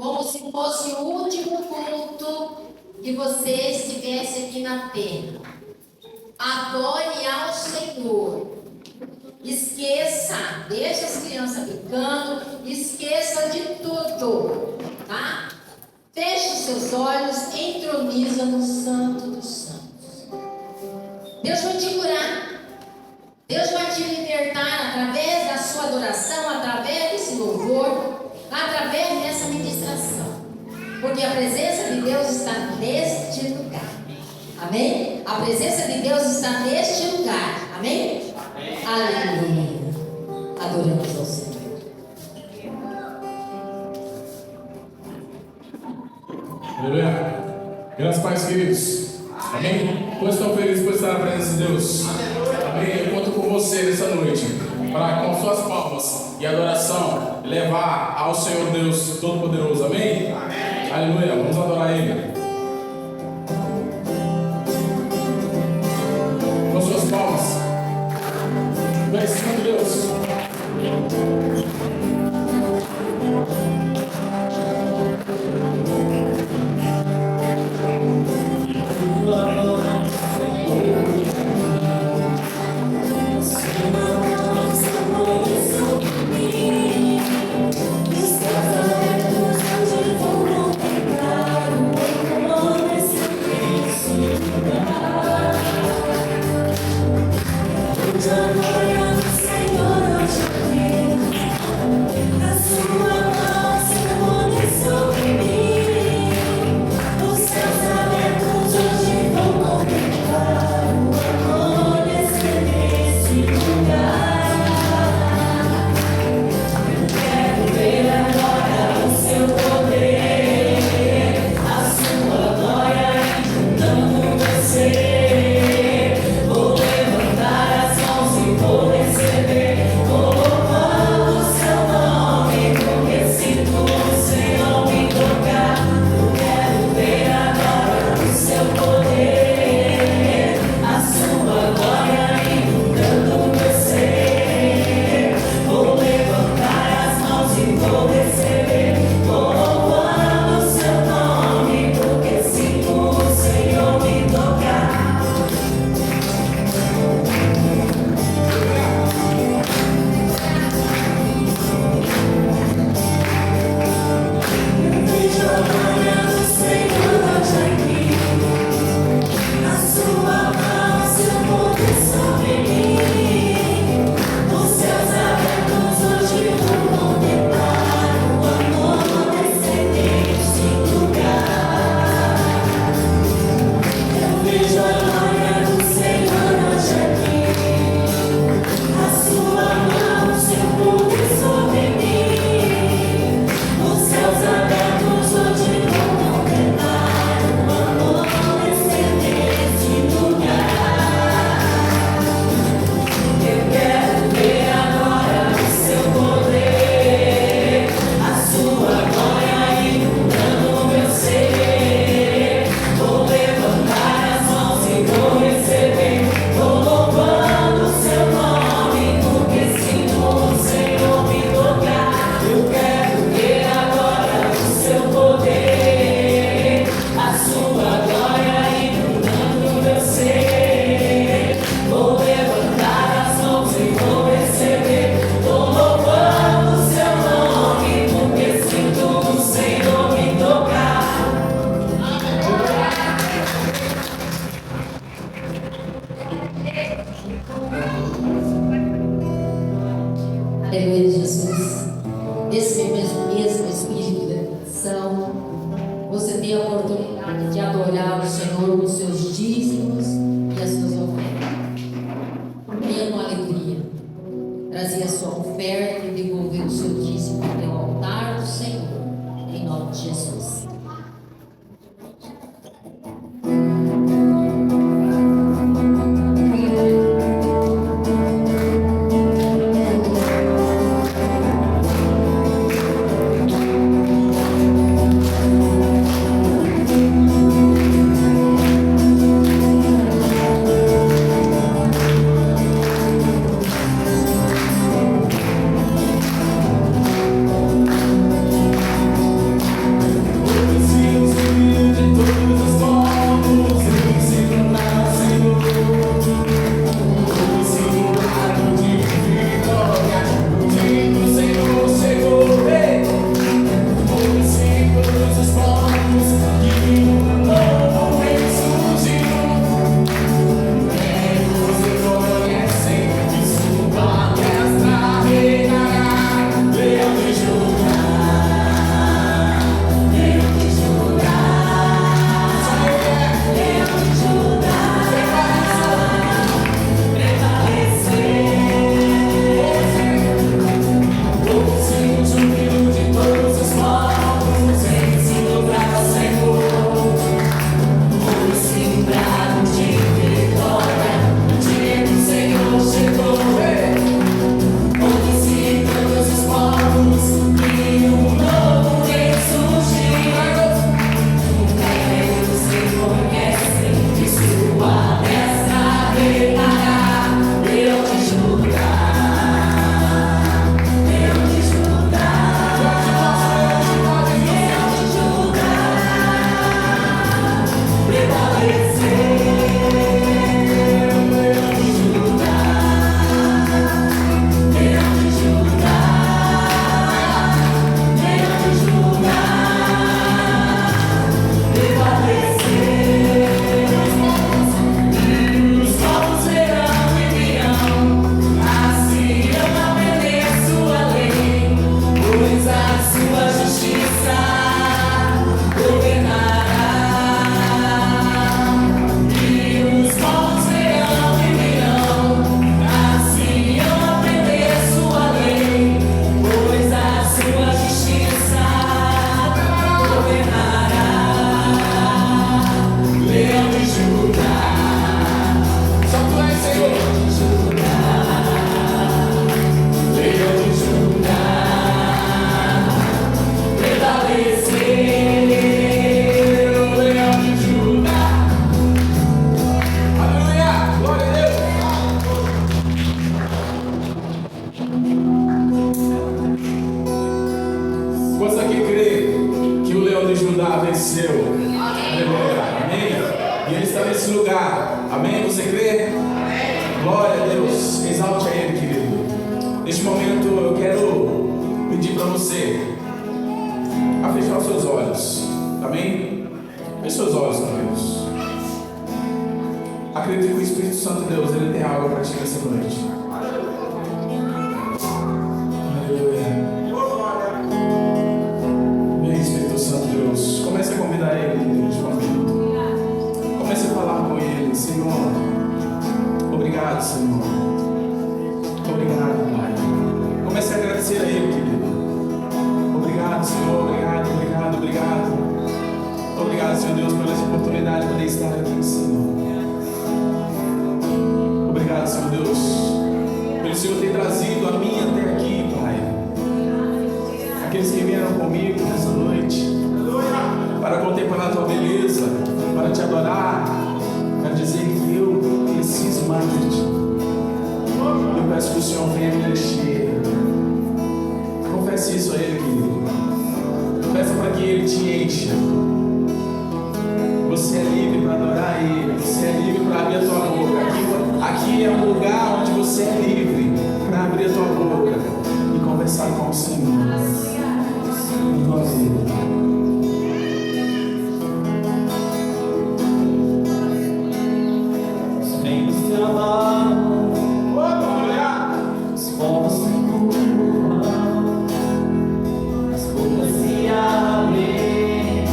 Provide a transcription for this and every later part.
como se fosse o último culto que você estivesse aqui na terra. Adore ao Senhor. Esqueça, deixa as crianças brincando, esqueça de tudo, tá? Feche os seus olhos, entroniza no Santo dos Santos. Deus vai te curar. Deus vai te libertar através da sua adoração, através desse louvor, através dessa ministração. Porque a presença de Deus está neste lugar. Amém? A presença de Deus está neste lugar. Amém? Amém. Aleluia. Adoramos ao Senhor. Aleluia. Graças a Deus, queridos. Amém? Quantos estão felizes por estar na presença de Deus? Amém? Eu conto com você nessa noite, para com suas palmas e adoração levar ao Senhor Deus Todo-Poderoso. Amém? Amém? Aleluia. Vamos adorar Ele. Com suas palmas. Vai, Senhor Deus. Aleluia, Jesus. Nesse mesmo espírito de adoração, você tem a oportunidade de adorar o Senhor com os seus dízimos e as suas ofertas. Venha com alegria, trazer a sua oferta e devolver o seu dízimo até o altar do Senhor, em nome de Jesus. de Judá venceu. Aleluia. Amém? E Ele está nesse lugar. Amém? Você crê? Glória a Deus. Exalte a Ele, querido. Neste momento eu quero pedir para você a fechar os seus olhos. Amém? Feche seus olhos, queridos. Acredite que o Espírito Santo de Deus, Ele tem algo para ti nessa noite. Vem, Espírito Santo de Deus. Comece a convidar Ele neste momento. Comece a falar com Ele. Senhor, obrigado, Senhor. Obrigado, Pai. Comece a agradecer a Ele, querido. Obrigado, Senhor. Obrigado, obrigado, obrigado. Obrigado, Senhor Deus, por essa oportunidade de poder estar aqui, Senhor. Obrigado, Senhor Deus, pelo Senhor ter trazido a mim até aqui, Pai. Aqueles que vieram comigo nessa noite, para contemplar a Tua beleza, para Te adorar, para dizer que eu preciso mais de Ti. Eu peço que o Senhor venha me encher. Confesse isso a Ele, querido. Peça para que Ele te encha. Você é livre para adorar Ele. Você é livre para abrir a tua boca. Aqui é um lugar onde você é livre para abrir a tua boca e conversar com o Senhor. Em nome dele. Vem do seu amor, os povos se curvam, as bocas se abrem.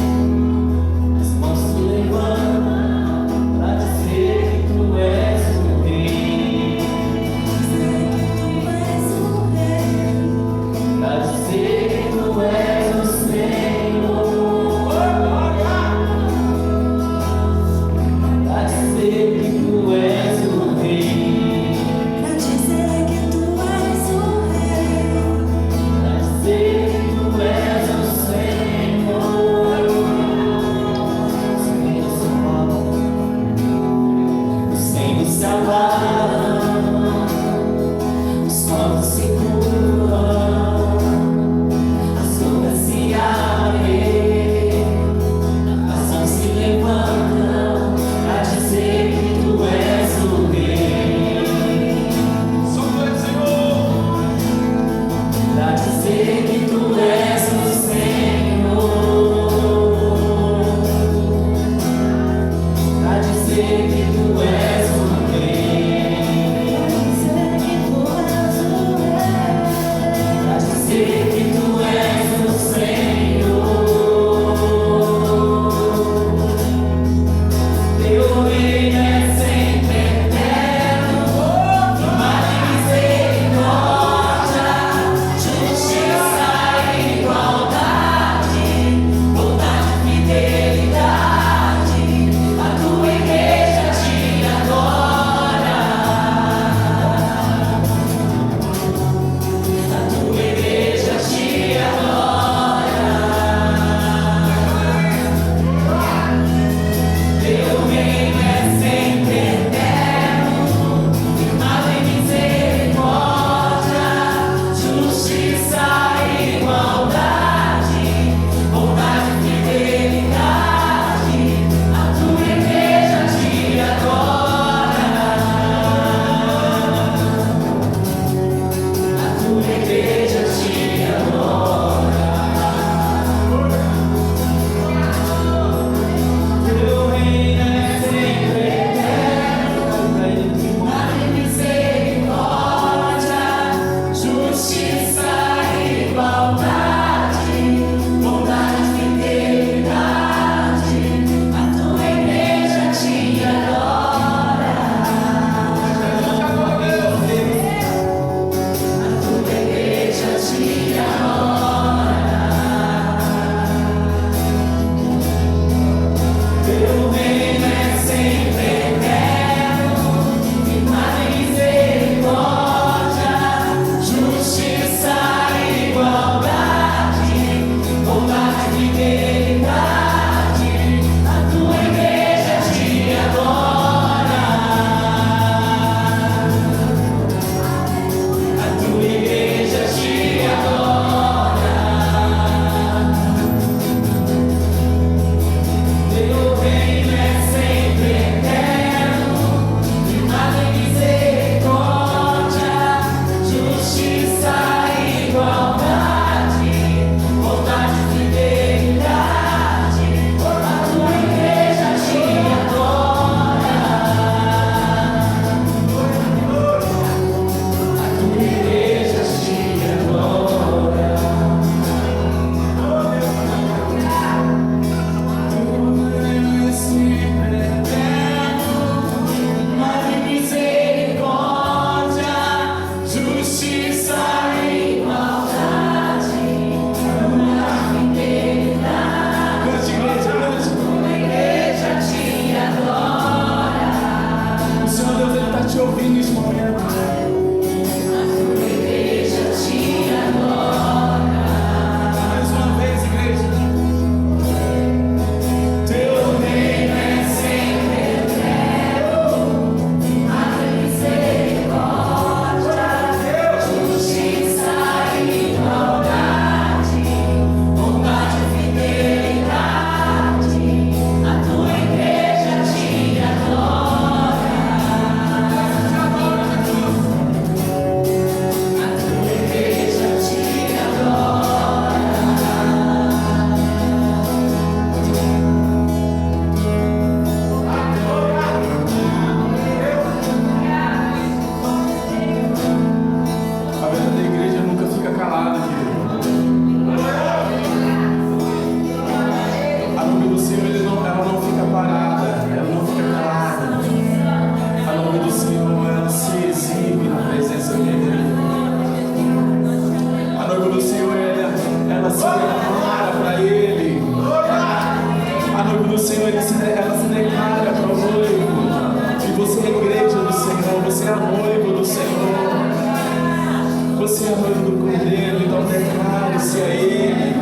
Cordeiro. Então declare-se a Ele.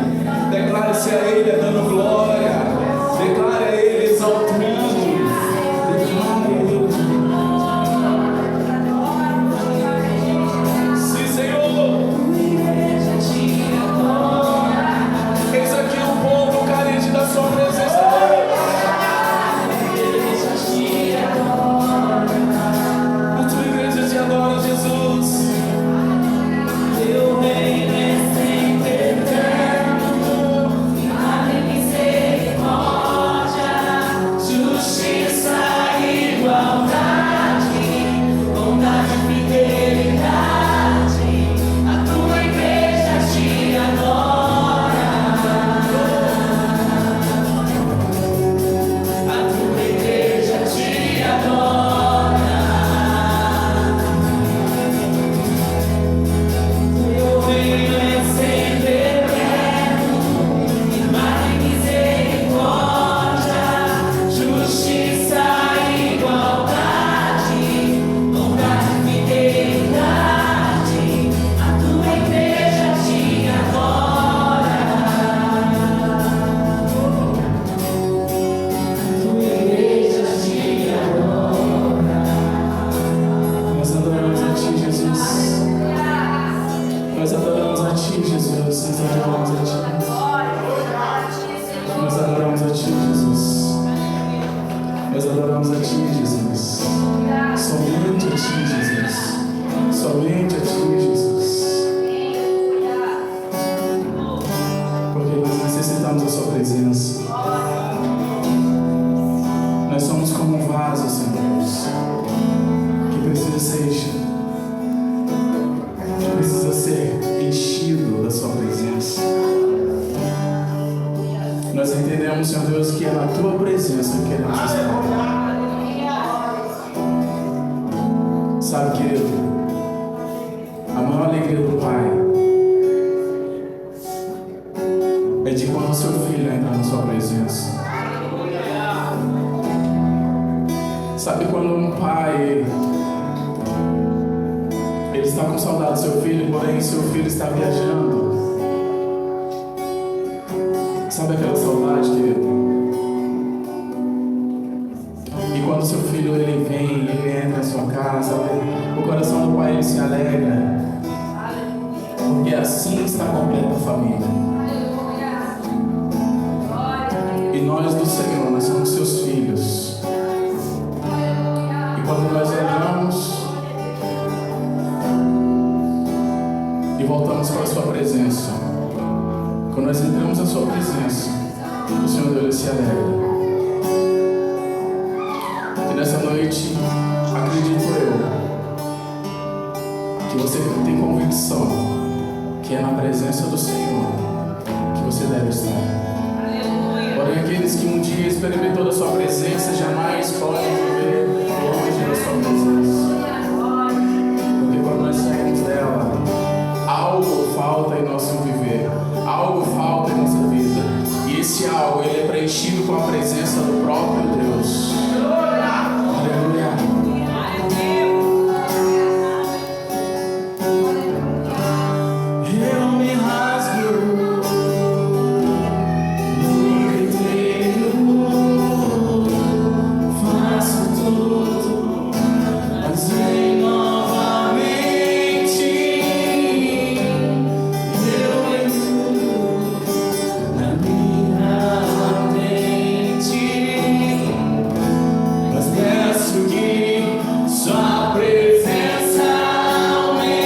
Declare-se a Ele dando glória. Declare a Ele exaltando. Declare a Ele. Sim, Senhor. Eis aqui um povo carente da sua presença. A tua igreja te adora, Jesus. Teu reino é sempre eterno. Amém, misericórdia, justiça, igualdade, bondade, fidelidade. A tua igreja te adora. A tua igreja te adora. Teu reino é sempre eterno. Imagem, misericórdia, justiça, igualdade, bondade, fidelidade. A tua igreja te adora. Tua igreja te adora. Nós adoramos a ti, Jesus. Nós adoramos a ti, Jesus. Nós adoramos a ti. Nós adoramos a ti, Jesus. Nós adoramos a ti, Jesus. Somente a ti, Jesus. Somente a ti, Jesus. Porque nós necessitamos da sua presença. Nós somos como um vaso, Senhor Deus, que precisa ser enchido da sua presença. Nós entendemos, Senhor Deus, que é na tua presença que queremos estar. Sabe, querido, a maior alegria do Pai é de quando o seu filho entra na sua presença. Sabe quando um pai ele está com saudade do seu filho, porém seu filho está viajando? Sabe aquela saudade, querido? E quando seu filho ele vem, ele entra na sua casa, o coração do pai ele se alegra, porque assim está completa a família. E nós do Senhor, nós somos seus filhos. E quando nós entramos e voltamos para a sua presença, quando nós entramos na sua presença, o Senhor Deus se alegra. E nessa noite, acredito eu, que você tem convicção que é na presença do Senhor que você deve estar. Porém, aqueles que um dia experimentou da sua presença jamais podem viver longe da sua presença. Porque quando nós saímos dela, algo falta em nosso viver, algo falta em nossa vida. E esse algo ele é preenchido com a presença do próprio Deus. Aleluia. Eu me rasgo no inteiro, faço tudo, mas vem novamente. Eu entro na minha mente, mas peço que sua presença aumente.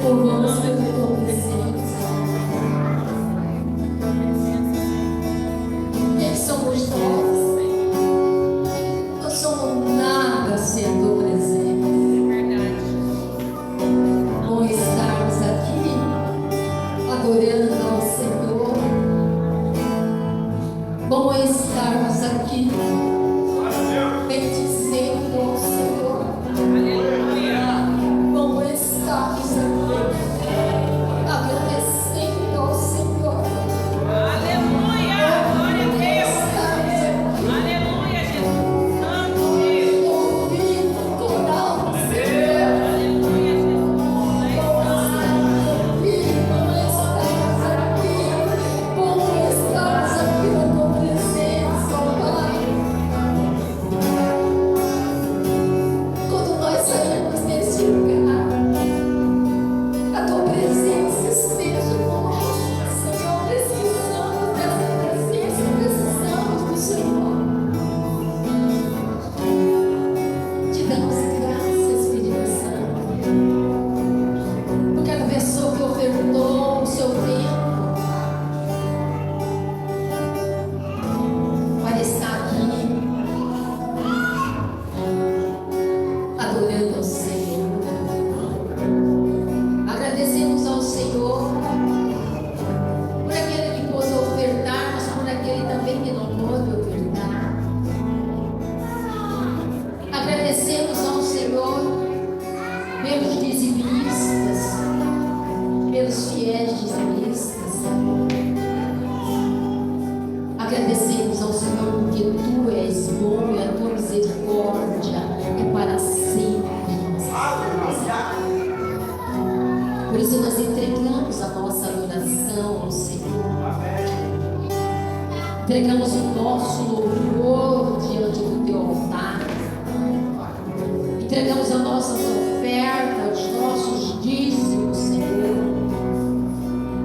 louvamos pela tua presença. Quem somos nós, Senhor? Não somos nada sem a tua presença. Bom estarmos aqui, adorando ao Senhor. Bom estarmos aqui, bendizendo ao Senhor. Bom estarmos aqui, agradecendo ao Senhor. Aleluia, glória a Deus. Aleluia, Jesus. Santo Deus. Ouvindo toda a alma, Senhor. Aleluia, Jesus. Bom estarmos aqui na tua presença, ó Pai. Quando nós saímos desse lugar, a tua presença esteja conosco, Senhor. Precisamos dessa presença, precisamos do Senhor. Te damos graças, Espírito Santo, por cada pessoa que ofertou o seu tempo para estar aqui, adorando ao Senhor. Agradecemos ao Senhor por aquele que pôde ofertar, mas por aquele também que não pôde ofertar. Agradecemos ao Senhor pelos dizimistas, pelos fiéis dizimistas. Agradecemos ao Senhor porque Tu és bom e a Tua misericórdia é para sempre. Por isso nós entregamos a nossa adoração ao Senhor. Entregamos o nosso louvor diante do Teu altar. Entregamos as nossas ofertas, os nossos dízimos, Senhor.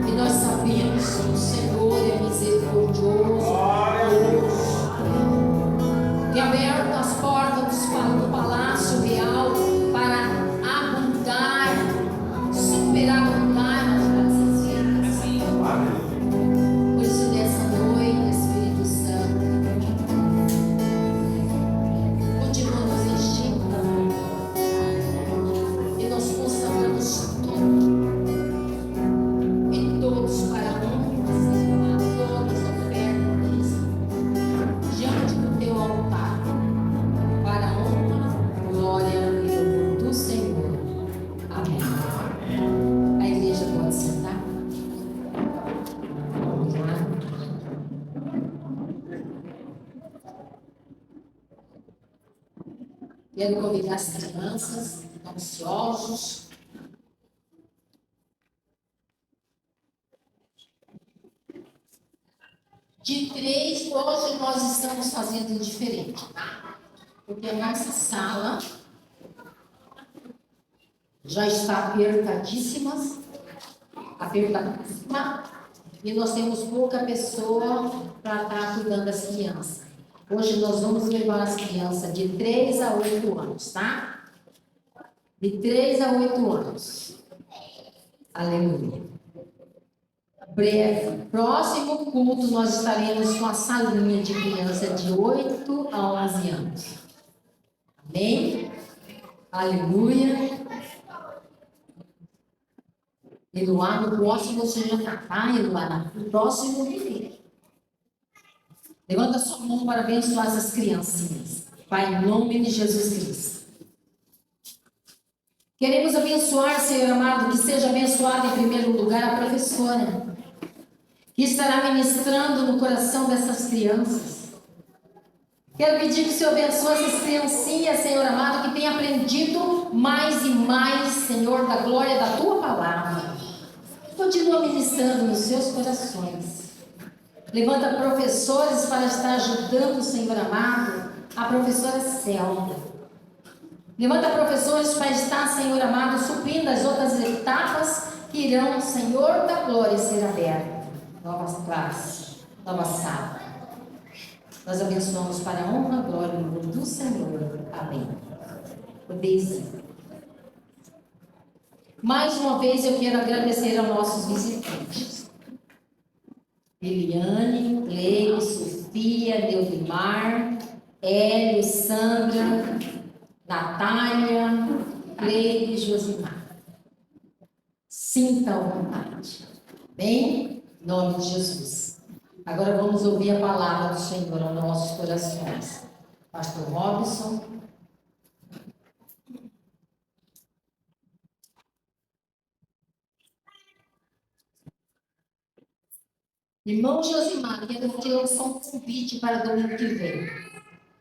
E nós sabemos que o Senhor é misericordioso. Que aberto as portas do palácio real para abundar, superabundar nas nossas vidas. Por isso, nessa noite, Espírito Santo, continua nos enchendo da e nós consagramos todos para a honra, Senhor, todas as ofertas diante do Teu altar, para a honra, glória e louvor do Senhor. Amém. A igreja pode sentar. Obrigado. Quero convidar as crianças ansiosos. De 3, hoje nós estamos fazendo diferente, tá? Porque a nossa sala já está apertadíssima, e nós temos pouca pessoa para estar cuidando das crianças. Hoje nós vamos levar as crianças de 3 a 8 anos, tá? De 3 a 8 anos. Aleluia. Breve, próximo culto nós estaremos com a salinha de criança de 8 a 11 anos. Amém? Aleluia. Eloá, no próximo você já está, tá, Eloá? No próximo vídeo. Levanta sua mão para abençoar essas criancinhas. Pai, em nome de Jesus Cristo. Queremos abençoar, Senhor amado, que seja abençoada em primeiro lugar a professora, que estará ministrando no coração dessas crianças. Quero pedir que o Senhor abençoe essas criancinhas, Senhor amado, que têm aprendido mais e mais, Senhor, da glória da Tua palavra. Continua ministrando nos seus corações. Levanta professores para estar ajudando, Senhor amado, a professora Selma. Levanta professores para estar, Senhor amado, suprindo as outras etapas que irão, Senhor da glória, ser abertas. Novas classes, nova sala. Nós abençoamos para a honra, glória e louvor do Senhor. Amém. Podeis ir. Mais uma vez eu quero agradecer aos nossos visitantes. Eliane, Cleide, Sofia, Neudimar, Hélio, Sandra, Natália, Cleide e Josimar. Sinta a vontade. Bem? Em nome de Jesus. Agora vamos ouvir a palavra do Senhor aos nossos corações. Pastor Robson. Irmão Josimar, quero te lançar um convite para domingo que vem.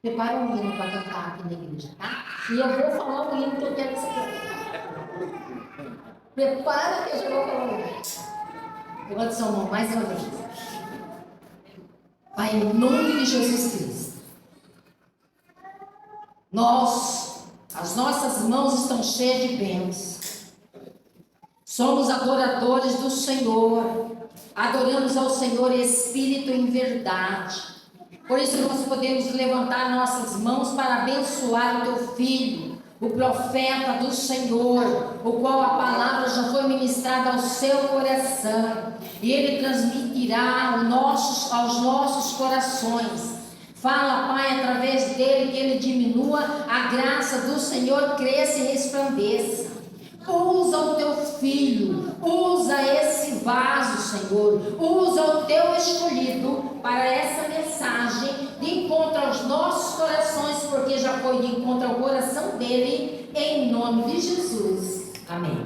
Prepara um hino para cantar aqui na igreja, tá? E eu vou falar o hino que eu quero que você cante. Prepara que eu já vou falar o hino. Levante sua mão mais uma vez. Pai, em nome de Jesus Cristo. As nossas mãos estão cheias de bênçãos. Somos adoradores do Senhor. Adoramos ao Senhor em espírito e em verdade. Por isso nós podemos levantar nossas mãos para abençoar o teu filho, o profeta do Senhor, o qual a palavra já foi ministrada ao seu coração. E ele transmitirá aos nossos corações. Fala, Pai, através dele, que ele diminua, a graça do Senhor cresça e resplandeça. Usa o teu filho, usa esse vaso, Senhor, usa o teu escolhido para essa mensagem de encontro aos nossos corações, porque já foi de encontro ao coração dele, em nome de Jesus. Amém.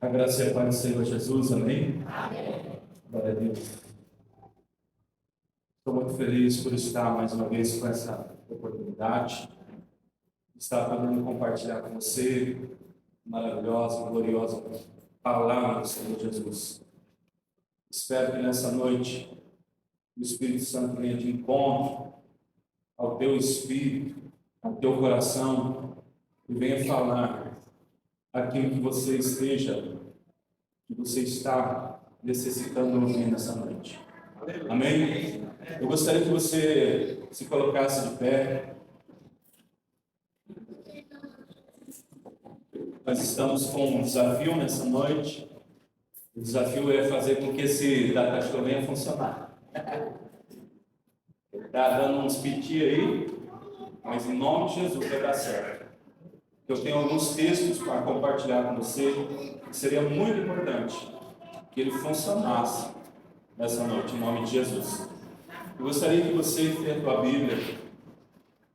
A graça e a paz do Senhor Jesus, amém? Amém. Glória a Deus. Estou muito feliz por estar mais uma vez com essa oportunidade, estar podendo compartilhar com você maravilhosa e gloriosa palavra do Senhor Jesus. Espero que nessa noite o Espírito Santo venha de encontro ao teu espírito, ao teu coração e venha falar aquilo que você está necessitando ouvir nessa noite. Amém? Eu gostaria que você se colocasse de pé. Nós estamos com um desafio nessa noite. O desafio é fazer com que esse data show venha funcionar. Está dando uns piti aí, mas em nome de Jesus vai dar certo. Eu tenho alguns textos para compartilhar com você, que seria muito importante que ele funcionasse nessa noite, em nome de Jesus. Eu gostaria que você, tenha a tua Bíblia,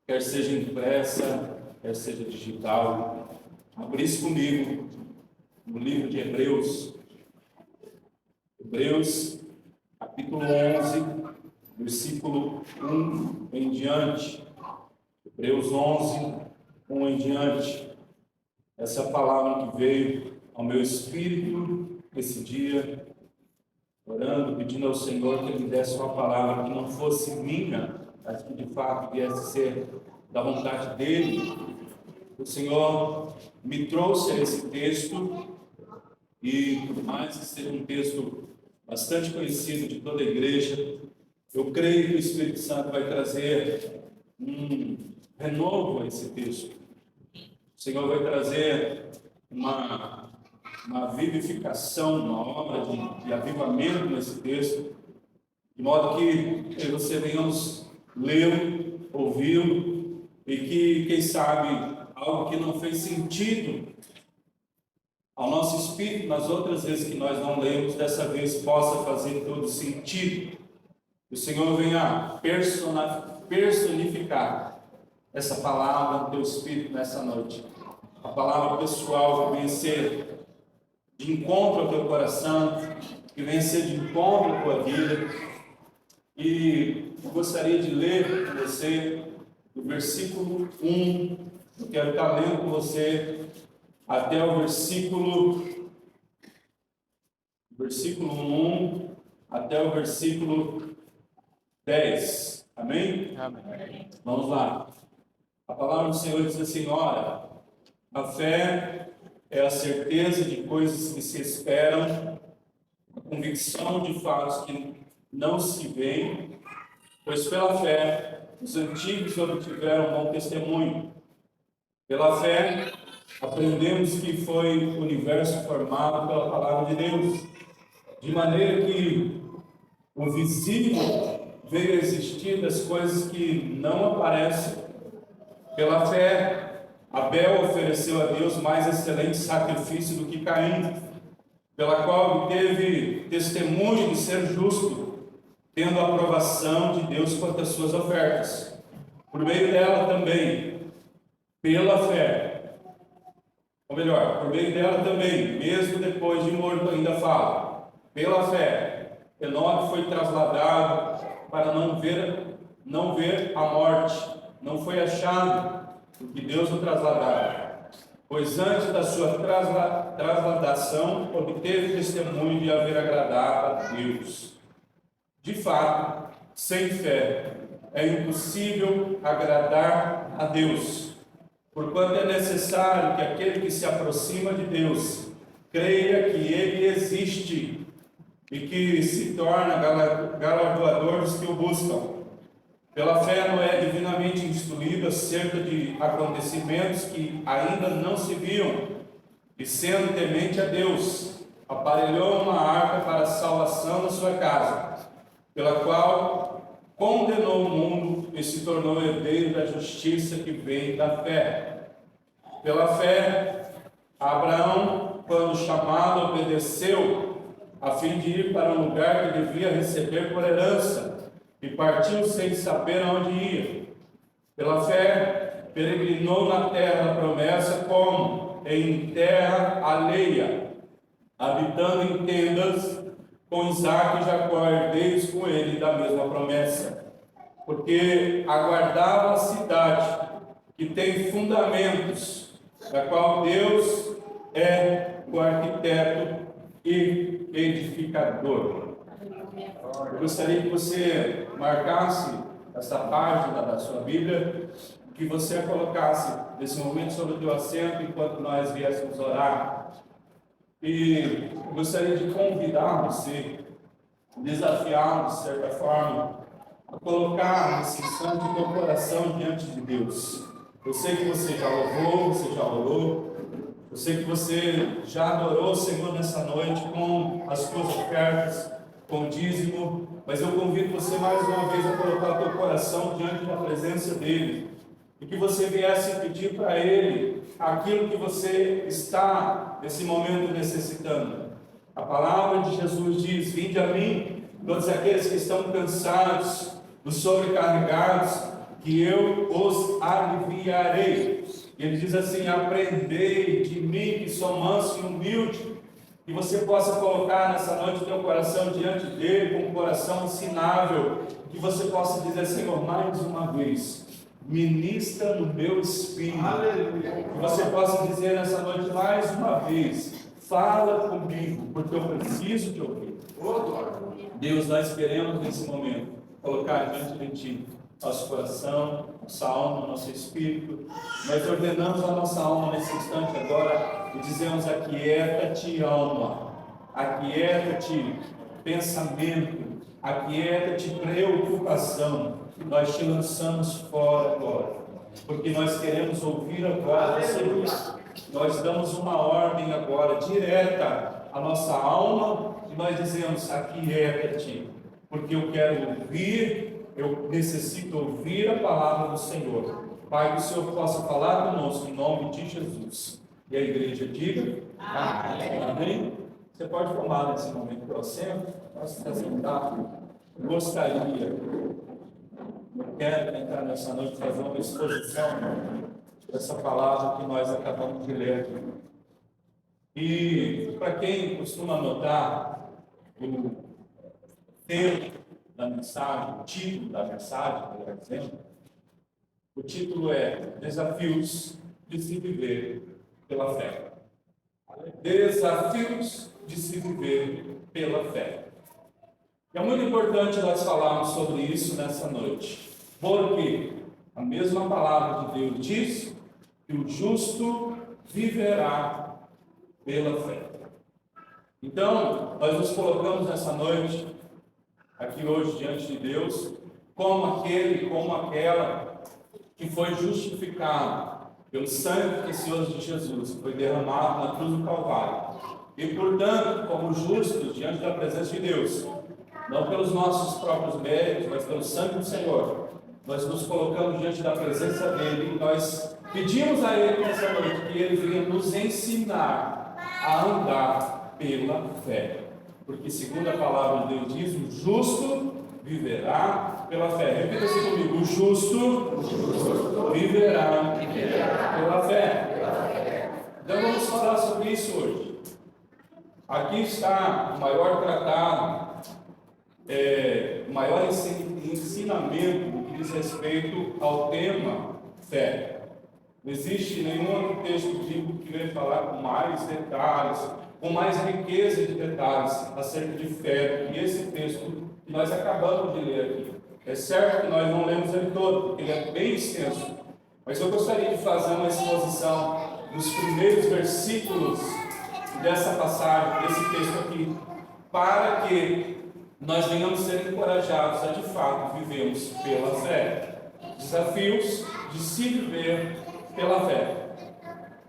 quer seja impressa, quer seja digital, abrisse comigo no livro de Hebreus, capítulo 11, versículo 1 em diante. Hebreus 11, 1 em diante. Essa é a palavra que veio ao meu espírito esse dia, orando, pedindo ao Senhor que Ele me desse uma palavra que não fosse minha, mas que de fato viesse ser da vontade dEle. O Senhor me trouxe a esse texto, e por mais que seja um texto bastante conhecido de toda a igreja, eu creio que o Espírito Santo vai trazer um renovo a esse texto. O Senhor vai trazer uma vivificação, uma obra de avivamento nesse texto, de modo que você venhamos lê-lo, ouvi-lo, e que, quem sabe, algo que não fez sentido ao nosso espírito nas outras vezes que nós não lemos, dessa vez possa fazer todo sentido. Que o Senhor venha personificar essa palavra no teu espírito nessa noite. A palavra pessoal que venha ser de encontro ao teu coração, que venha ser de encontro à tua vida. E eu gostaria de ler com você do versículo 1. Eu quero estar lendo com você até o versículo 1 até o versículo 10. Amém? Amém. Vamos lá. A palavra do Senhor diz assim: ora, a fé é a certeza de coisas que se esperam, a convicção de fatos que não se veem, pois pela fé os antigos obtiveram um bom testemunho. Pela fé, aprendemos que foi o universo formado pela palavra de Deus, de maneira que o visível veio a existir das coisas que não aparecem. Pela fé, Abel ofereceu a Deus mais excelente sacrifício do que Caim, pela qual obteve testemunho de ser justo, tendo a aprovação de Deus quanto às suas ofertas. Por meio dela também, pela fé, ou melhor, por meio dela também, mesmo depois de morto ainda fala, pela fé, Enoque foi trasladado para não ver a morte, não foi achado, porque Deus o trasladara, pois antes da sua trasladação obteve testemunho de haver agradado a Deus. De fato, sem fé é impossível agradar a Deus, porquanto é necessário que aquele que se aproxima de Deus creia que Ele existe e que se torna galardoador dos que o buscam. Pela fé, Noé é divinamente instruído acerca de acontecimentos que ainda não se viam, e sendo temente a Deus, aparelhou uma arca para a salvação da sua casa, pela qual condenou o mundo e se tornou herdeiro da justiça que vem da fé. Pela fé, Abraão, quando chamado, obedeceu, a fim de ir para um lugar que devia receber por herança, e partiu sem saber aonde ia. Pela fé, peregrinou na terra da promessa como em terra alheia, habitando em tendas com Isaque e Jacó, herdeiros com ele da mesma promessa, porque aguardava a cidade que tem fundamentos, da qual Deus é o arquiteto e edificador. Eu gostaria que você marcasse essa página da sua Bíblia, que você a colocasse nesse momento sobre o teu assento enquanto nós viéssemos orar. E eu gostaria de convidar você, desafiá-lo de certa forma, a colocar nesse instante o teu coração diante de Deus. Eu sei que você já louvou, você já orou, eu sei que você já adorou o Senhor nessa noite com as suas ofertas, com o dízimo, mas eu convido você mais uma vez a colocar o teu coração diante da presença dEle, e que você viesse pedir para Ele aquilo que você está nesse momento necessitando. A palavra de Jesus diz: vinde a mim, todos aqueles que estão cansados, os sobrecarregados, que eu os aliviarei. Ele diz assim: aprendei de mim, que sou manso e humilde, que você possa colocar nessa noite o teu coração diante dele, com um coração ensinável, que você possa dizer: Senhor, mais uma vez, ministra no meu espírito. Aleluia. Que você possa dizer nessa noite mais uma vez: fala comigo, porque eu preciso te ouvir. Deus, nós queremos nesse momento colocar diante de ti nosso coração, nossa alma, nosso espírito. Nós ordenamos a nossa alma nesse instante agora e dizemos: aquieta-te, alma, aquieta-te, pensamento, aquieta-te, preocupação. Nós te lançamos fora agora, porque nós queremos ouvir agora, Senhor. Nós damos uma ordem agora, direta à nossa alma, e nós dizemos: aquieta-te, porque eu quero ouvir. Eu necessito ouvir a palavra do Senhor. Pai, que o Senhor possa falar conosco em nome de Jesus. E a igreja diga: amém. Amém. Você pode tomar nesse momento o assento. Nós estamos sentados. Gostaria, eu quero entrar nessa noite fazer uma exposição dessa palavra que nós acabamos de ler. E para quem costuma anotar o tempo da mensagem, o título da mensagem, por exemplo, o título é Desafios de se viver pela fé. Desafios de se viver pela fé. É muito importante nós falarmos sobre isso nessa noite, porque a mesma palavra de Deus diz que o justo viverá pela fé. Então, nós nos colocamos nessa noite aqui hoje diante de Deus, como aquele, como aquela que foi justificado pelo sangue precioso de Jesus, que foi derramado na cruz do Calvário. E, portanto, como justos diante da presença de Deus, não pelos nossos próprios méritos, mas pelo sangue do Senhor, nós nos colocamos diante da presença dEle e nós pedimos a Ele nessa noite que Ele venha nos ensinar a andar pela fé. Porque, segundo a palavra de Deus diz, o justo viverá pela fé. Repita assim comigo: o justo viverá pela fé. Então vamos falar sobre isso hoje. Aqui está o maior tratado, o maior ensinamento no que diz respeito ao tema fé. Não existe nenhum outro texto bíblico que venha falar com mais detalhes, com mais riqueza de detalhes acerca de fé do que esse texto que nós acabamos de ler aqui. É certo que nós não lemos ele todo, porque ele é bem extenso, mas eu gostaria de fazer uma exposição dos primeiros versículos dessa passagem, desse texto aqui, para que nós venhamos ser encorajados a de fato vivermos pela fé. Desafios de se viver pela fé.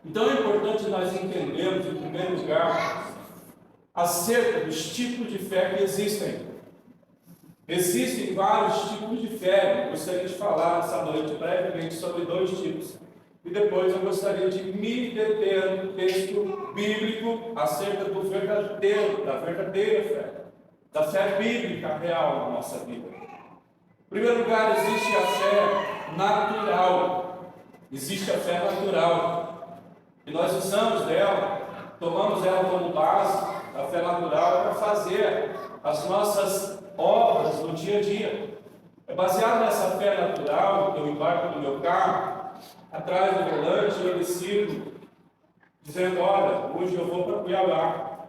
Então é importante nós entendermos, em primeiro lugar, acerca dos tipos de fé que existem. Existem vários tipos de fé. Eu gostaria de falar essa noite brevemente sobre 2 tipos. E depois eu gostaria de me deter no texto bíblico acerca do da verdadeira fé, da fé bíblica real na nossa vida. Em primeiro lugar, existe a fé natural. Existe a fé natural. E nós usamos dela, tomamos ela como base, a fé natural, para fazer as nossas obras no dia a dia. É baseado nessa fé natural que eu embarco no meu carro, atrás do volante, eu decido, dizendo: olha, hoje eu vou para Cuiabá,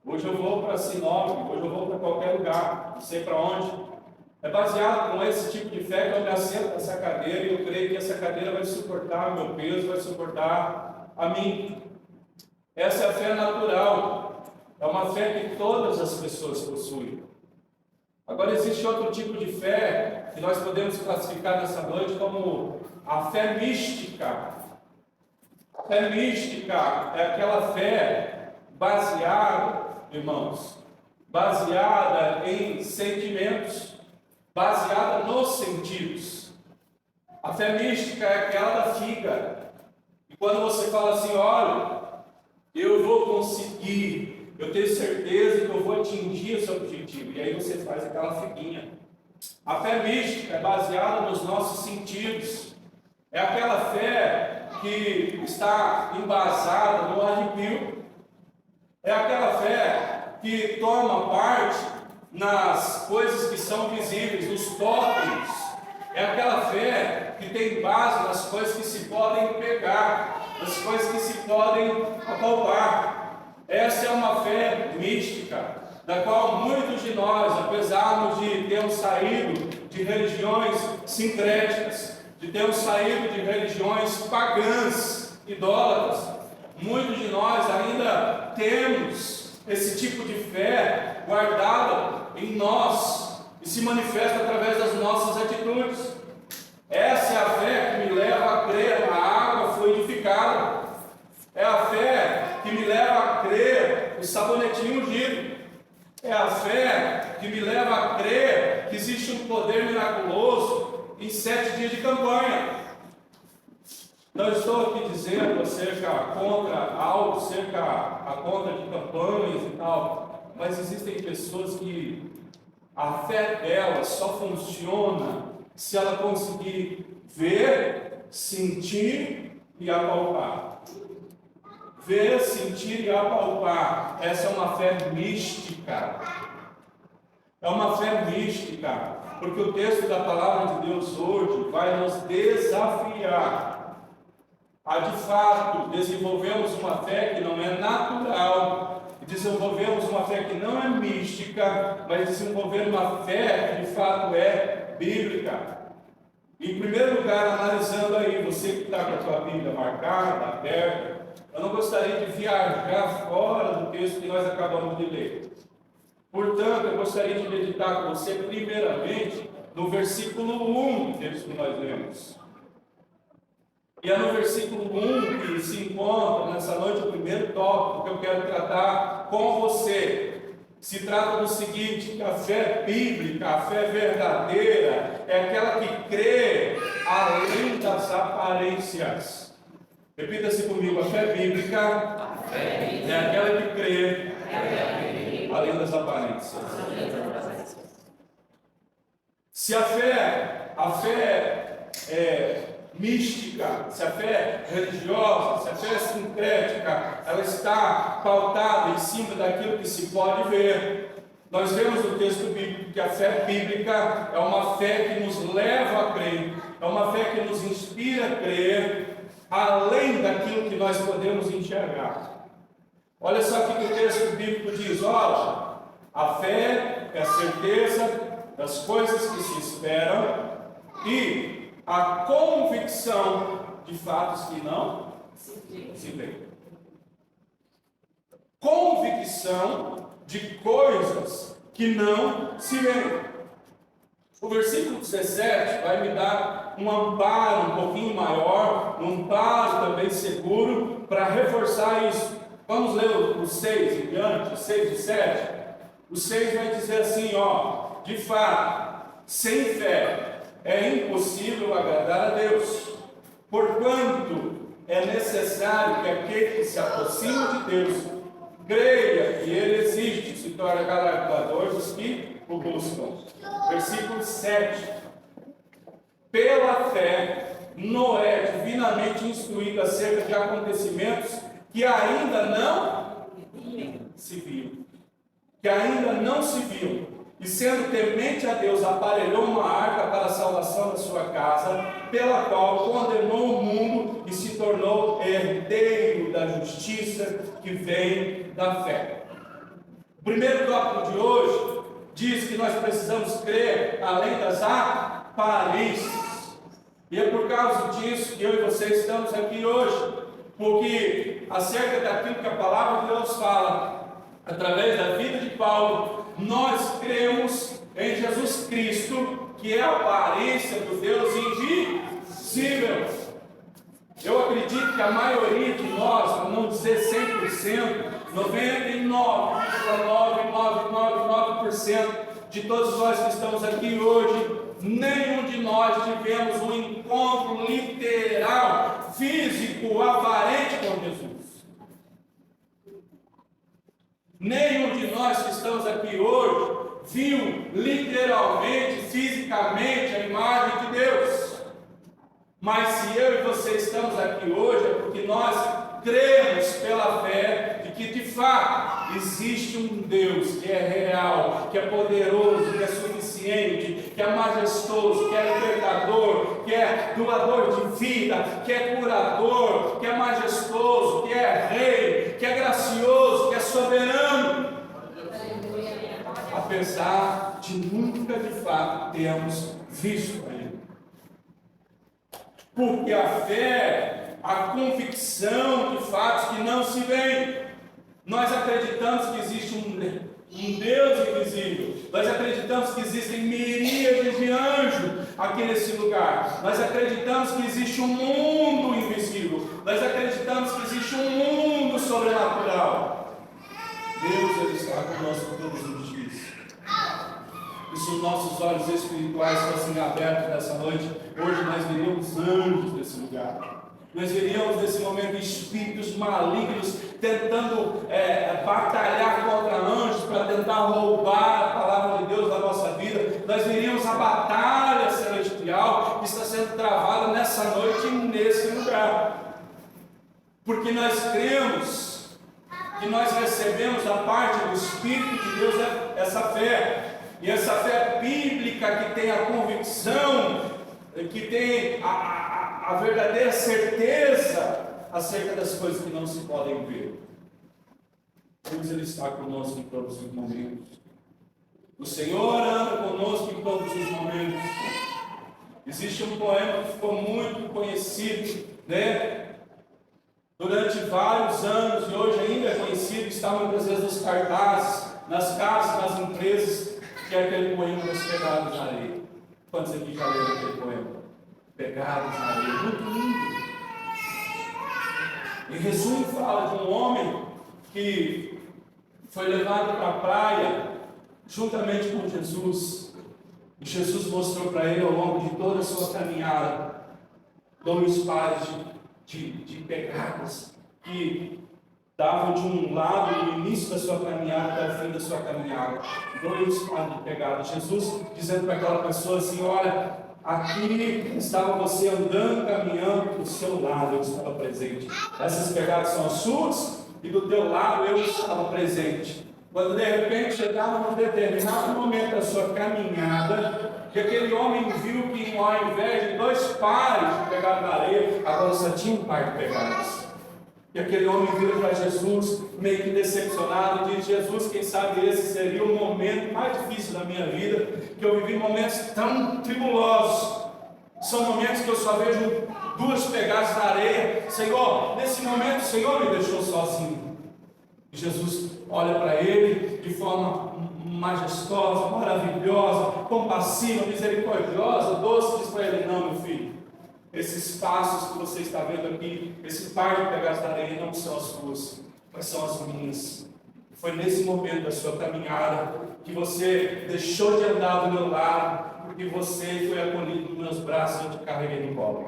hoje eu vou para Sinop, hoje eu vou para qualquer lugar, não sei para onde. É baseado com esse tipo de fé que eu me assento nessa cadeira e eu creio que essa cadeira vai suportar o meu peso, vai suportar a mim. Essa é a fé natural. É uma fé que todas as pessoas possuem. Agora existe outro tipo de fé que nós podemos classificar nessa noite como a fé mística. A fé mística é aquela fé baseada, irmãos, baseada em sentimentos, baseada nos sentidos. A fé mística é aquela da figa. E quando você fala assim: olha, eu vou conseguir, eu tenho certeza que eu vou atingir esse objetivo, e aí você faz aquela figuinha. A fé mística é baseada nos nossos sentidos. É aquela fé que está embasada no arrepio. É aquela fé que toma parte nas coisas que são visíveis, nos tópicos. É aquela fé que tem base nas coisas que se podem pegar, nas coisas que se podem apalpar. Essa é uma fé mística, da qual muitos de nós, apesar de termos saído de religiões sincréticas, de termos saído de religiões pagãs, idólatras, muitos de nós ainda temos esse tipo de fé guardada em nós e se manifesta através das nossas atitudes. Essa é a fé que me leva a crer na água fluidificada. É a fé que me leva a crer no sabonetinho ungido. É a fé que me leva a crer que existe um poder miraculoso em 7 dias de campanha. Não estou aqui dizendo acerca contra algo, acerca a contra de campanhas e tal, mas existem pessoas que a fé dela só funciona se ela conseguir ver, sentir e apalpar. Ver, sentir e apalpar. Essa é uma fé mística. É uma fé mística, porque o texto da palavra de Deus hoje vai nos desafiar a de fato desenvolvermos uma fé que não é natural, desenvolvermos uma fé que não é mística, mas desenvolver uma fé que de fato é bíblica. Em primeiro lugar, analisando aí, você que está com a sua Bíblia marcada, aberta, eu não gostaria de viajar fora do texto que nós acabamos de ler. Portanto, eu gostaria de meditar com você, primeiramente, no versículo 1 do texto que nós lemos. E é no versículo 1 que se encontra nessa noite o primeiro tópico que eu quero tratar com você. Se trata do seguinte, que a fé bíblica, a fé verdadeira, é aquela que crê além das aparências. Repita-se comigo, a fé bíblica é aquela que crê além das aparências. Se a fé é mística, se a fé é religiosa, se a fé é sincrética, ela está pautada em cima daquilo que se pode ver. Nós vemos no texto bíblico que a fé bíblica é uma fé que nos leva a crer, é uma fé que nos inspira a crer, além daquilo que nós podemos enxergar. Olha só o que o texto bíblico diz: olha, a fé é a certeza das coisas que se esperam e a convicção de fatos que não se veem. Convicção de coisas que não se veem. O versículo 17 vai me dar um amparo um pouquinho maior, um amparo também seguro, para reforçar isso. Vamos ler o 6 em diante, o 6 e 7. O 6 vai dizer assim, ó: de fato, sem fé é impossível agradar a Deus, porquanto é necessário que aquele que se aproxima de Deus creia que Ele existe e se torna galardoador dos que o buscam. Versículo 7. Pela fé, Noé, divinamente instruído acerca de acontecimentos que ainda não se viam, e sendo temente a Deus, aparelhou uma arca para a salvação da sua casa, pela qual condenou o mundo e se tornou herdeiro da justiça que vem da fé. O primeiro tópico de hoje diz que nós precisamos crer além das aparências. E é por causa disso que eu e você estamos aqui hoje, porque acerca daquilo que a palavra de Deus fala, através da vida de Paulo, nós cremos em Jesus Cristo, que é a aparência do Deus invisível. Eu acredito que a maioria de nós, para não dizer 100%, 99,999% de todos nós que estamos aqui hoje, nenhum de nós tivemos um encontro literal, físico, aparente com Jesus. Nenhum de nós que estamos aqui hoje viu literalmente, fisicamente a imagem de Deus. Mas se eu e você estamos aqui hoje é porque nós cremos pela fé de que de fato existe um Deus que é real, que é poderoso, que é suficiente, que é majestoso, que é libertador, que é doador de vida, que é curador, que é majestoso, que é rei, que é gracioso, que é soberano. Apesar de nunca de fato termos visto Ele. Porque a fé, a convicção de fatos que não se veem. Nós acreditamos que existe um Deus invisível. Nós acreditamos que existem miríades de anjos aqui nesse lugar. Nós acreditamos que existe um mundo invisível. Nós acreditamos que existe um mundo sobrenatural. Deus, Ele está conosco todos os dias. E se os nossos olhos espirituais fossem abertos nessa noite, hoje nós veríamos anjos nesse lugar. Nós veríamos nesse momento espíritos malignos tentando batalhar contra anjos para tentar roubar a palavra de Deus da nossa vida. Nós veríamos a batalha celestial que está sendo travada nessa noite e nesse lugar. Porque nós cremos que nós recebemos da parte do Espírito de Deus essa fé. E essa fé bíblica que tem a convicção, que tem a verdadeira certeza acerca das coisas que não se podem ver. Deus, Ele está conosco em todos os momentos. O Senhor anda conosco em todos os momentos. Existe um poema que ficou muito conhecido, né? Durante vários anos, e hoje ainda é conhecido, está muitas vezes nos cartazes, nas casas, nas empresas, que é aquele poema das pegadas na areia. Quantos aqui já leram aquele poema? Pegados na areia. Muito lindo. Em resumo, fala de um homem que foi levado para a praia juntamente com Jesus. E Jesus mostrou para ele, ao longo de toda a sua caminhada, 2 pares de pegadas que davam de um lado no início da sua caminhada até o fim da sua caminhada. 2 pares de pegadas. Jesus dizendo para aquela pessoa assim: olha, aqui estava você andando, caminhando para o seu lado, eu estava presente. Essas pegadas são as suas e do teu lado eu estava presente. Quando de repente chegava num determinado momento da sua caminhada, que aquele homem viu que ao invés de 2 pares de pegadas na areia, agora só tinha um par de pegadas. E aquele homem vira para Jesus, meio que decepcionado, e diz: Jesus, quem sabe esse seria o momento mais difícil da minha vida, que eu vivi momentos tão tribulosos. São momentos que eu só vejo 2 pegadas na areia. Senhor, nesse momento o Senhor me deixou sozinho. E Jesus olha para ele de forma majestosa, maravilhosa, compassiva, misericordiosa, doce, diz para ele: não, meu filho, esses passos que você está vendo aqui, esse par de pegadas na areia não são as suas, mas são as minhas. Foi nesse momento da sua caminhada que você deixou de andar do meu lado, porque você foi acolhido nos meus braços e eu te carreguei no colo.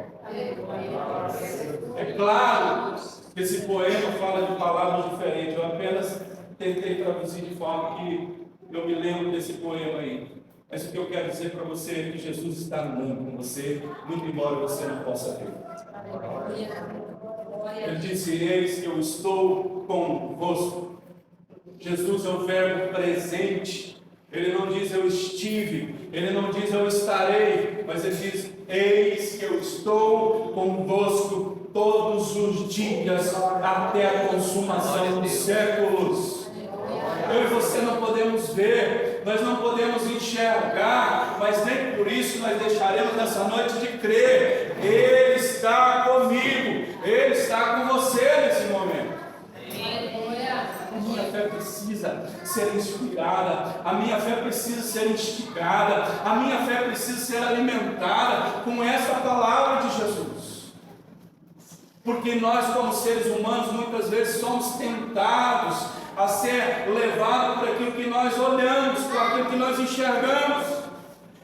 É claro que esse poema fala de palavras diferentes, eu apenas tentei traduzir de forma que eu me lembro desse poema aí. Mas o que eu quero dizer para você é que Jesus está andando com você, muito embora você não possa ver. Ele disse: eis que eu estou convosco. Jesus é o verbo presente. Ele não diz eu estive, ele não diz eu estarei, mas ele diz: eis que eu estou convosco todos os dias até a consumação dos séculos. Eu e você não podemos ver, nós não podemos enxergar, mas nem por isso nós deixaremos nessa noite de crer. Ele está comigo, Ele está com você nesse momento. A minha fé precisa ser inspirada, a minha fé precisa ser instigada, a minha fé precisa ser alimentada com essa palavra de Jesus. Porque nós, como seres humanos, muitas vezes somos tentados a ser levados por aquilo que nós olhamos, por aquilo que nós enxergamos.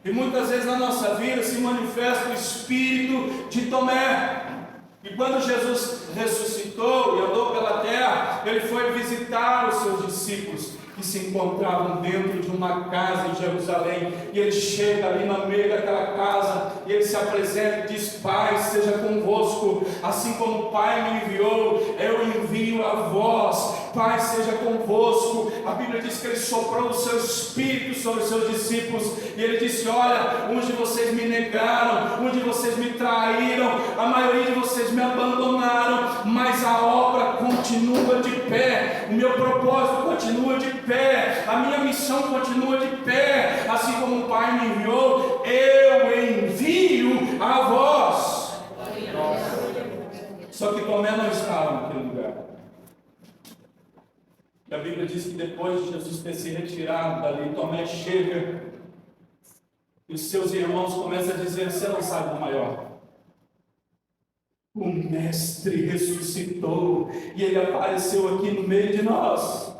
E muitas vezes na nossa vida se manifesta o espírito de Tomé. E quando Jesus ressuscitou e andou pela terra, ele foi visitar os seus discípulos que se encontravam dentro de uma casa em Jerusalém. E ele chega ali no meio daquela casa e ele se apresenta e diz: Pai, seja convosco, assim como o Pai me enviou, eu envio a vós. Pai, seja convosco. A Bíblia diz que ele soprou o seu espírito sobre os seus discípulos e ele disse: olha, uns de vocês me negaram, uns de vocês me traíram, a maioria de vocês me abandonaram, mas a obra continua de pé, o meu propósito continua de pé, a minha missão continua de pé. Assim como o Pai me enviou, eu envio a vós. Só que Tomé não estava naquele lugar. E a Bíblia diz que depois de Jesus ter se retirado dali, Tomé chega e os seus irmãos começam a dizer: você não sabe do maior. O Mestre ressuscitou e ele apareceu aqui no meio de nós.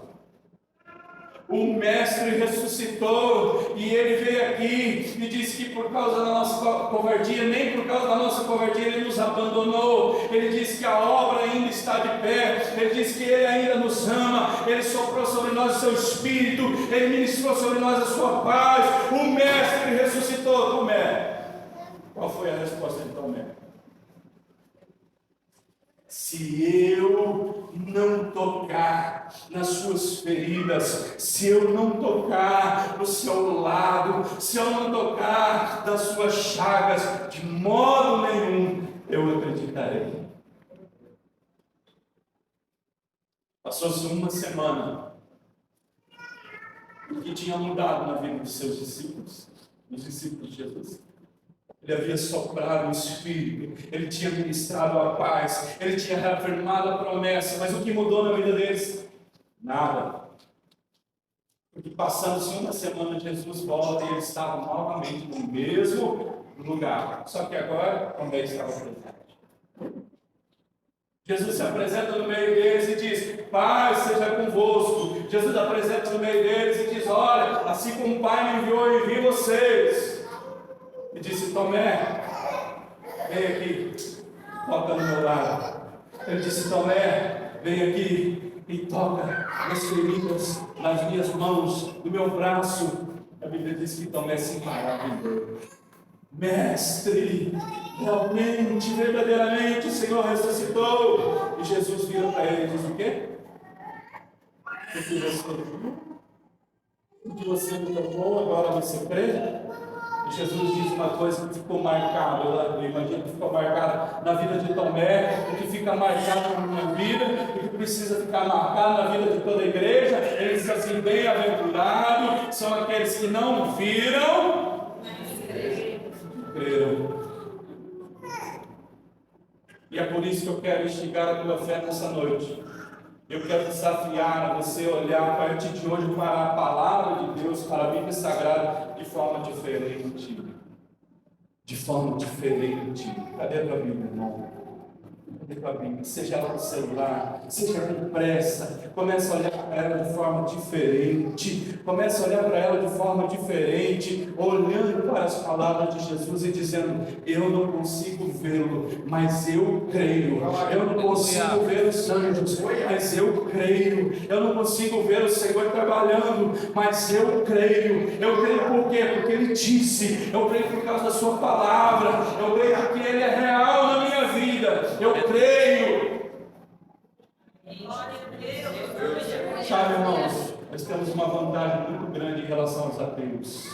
O Mestre ressuscitou e ele veio aqui e disse que por causa da nossa covardia, nem por causa da nossa covardia ele nos abandonou. Ele disse que a obra ainda está de pé, ele disse que ele ainda nos ama, ele soprou sobre nós o seu Espírito, ele ministrou sobre nós a sua paz. O Mestre ressuscitou. Tomé, qual foi a resposta de Tomé? Se eu não tocar nas suas feridas, se eu não tocar no seu lado, se eu não tocar nas suas chagas, de modo nenhum eu acreditarei. Passou-se uma semana. O que tinha mudado na vida dos seus discípulos, dos discípulos de Jesus? Ele havia soprado o Espírito, ele tinha ministrado a paz, ele tinha reafirmado a promessa, mas o que mudou na vida deles? Nada. Porque passando-se uma semana, Jesus volta e eles estavam novamente no mesmo lugar. Só que agora Tomé estava presente. Jesus se apresenta no meio deles e diz: Pai, seja convosco. Jesus apresenta no meio deles e diz: olha, assim como o Pai me enviou, eu envio vocês. E disse: Tomé, vem aqui, toca no meu lado. Ele disse: Tomé, vem aqui e toca nas feridas, nas minhas mãos, no meu braço. A Bíblia diz que Tomé se maravilhou. Mestre, realmente, verdadeiramente o Senhor ressuscitou. E Jesus vira para ele e diz: o quê? O que você me tocou, agora você crê? E Jesus diz uma coisa que ficou marcada, eu imagino que ficou marcada na vida de Tomé, o que fica marcado na minha vida, o que precisa ficar marcado na vida de toda a igreja. Ele diz assim: bem-aventurados são aqueles que não viram, creram. E é por isso que eu quero instigar a tua fé nessa noite. Eu quero desafiar a você olhar a partir de hoje para a palavra de Deus, para a Bíblia Sagrada, de forma diferente. De forma diferente. Cadê a tua Bíblia, irmão? Cadê a tua Bíblia? Seja ela no celular, seja com pressa. Comece a olhar para ela de forma diferente. Comece a olhar para ela de forma diferente, olhando para as palavras de Jesus e dizendo: eu não consigo vê-lo, mas eu creio. Eu não consigo ver os anjos, mas eu creio. Eu não consigo ver o Senhor trabalhando, mas eu creio. Eu creio por quê? Porque Ele disse. Eu creio por causa da sua palavra. Eu creio que Ele é real na minha vida. Eu creio. Sabe, irmãos, nós temos uma vantagem muito grande em relação aos ateus.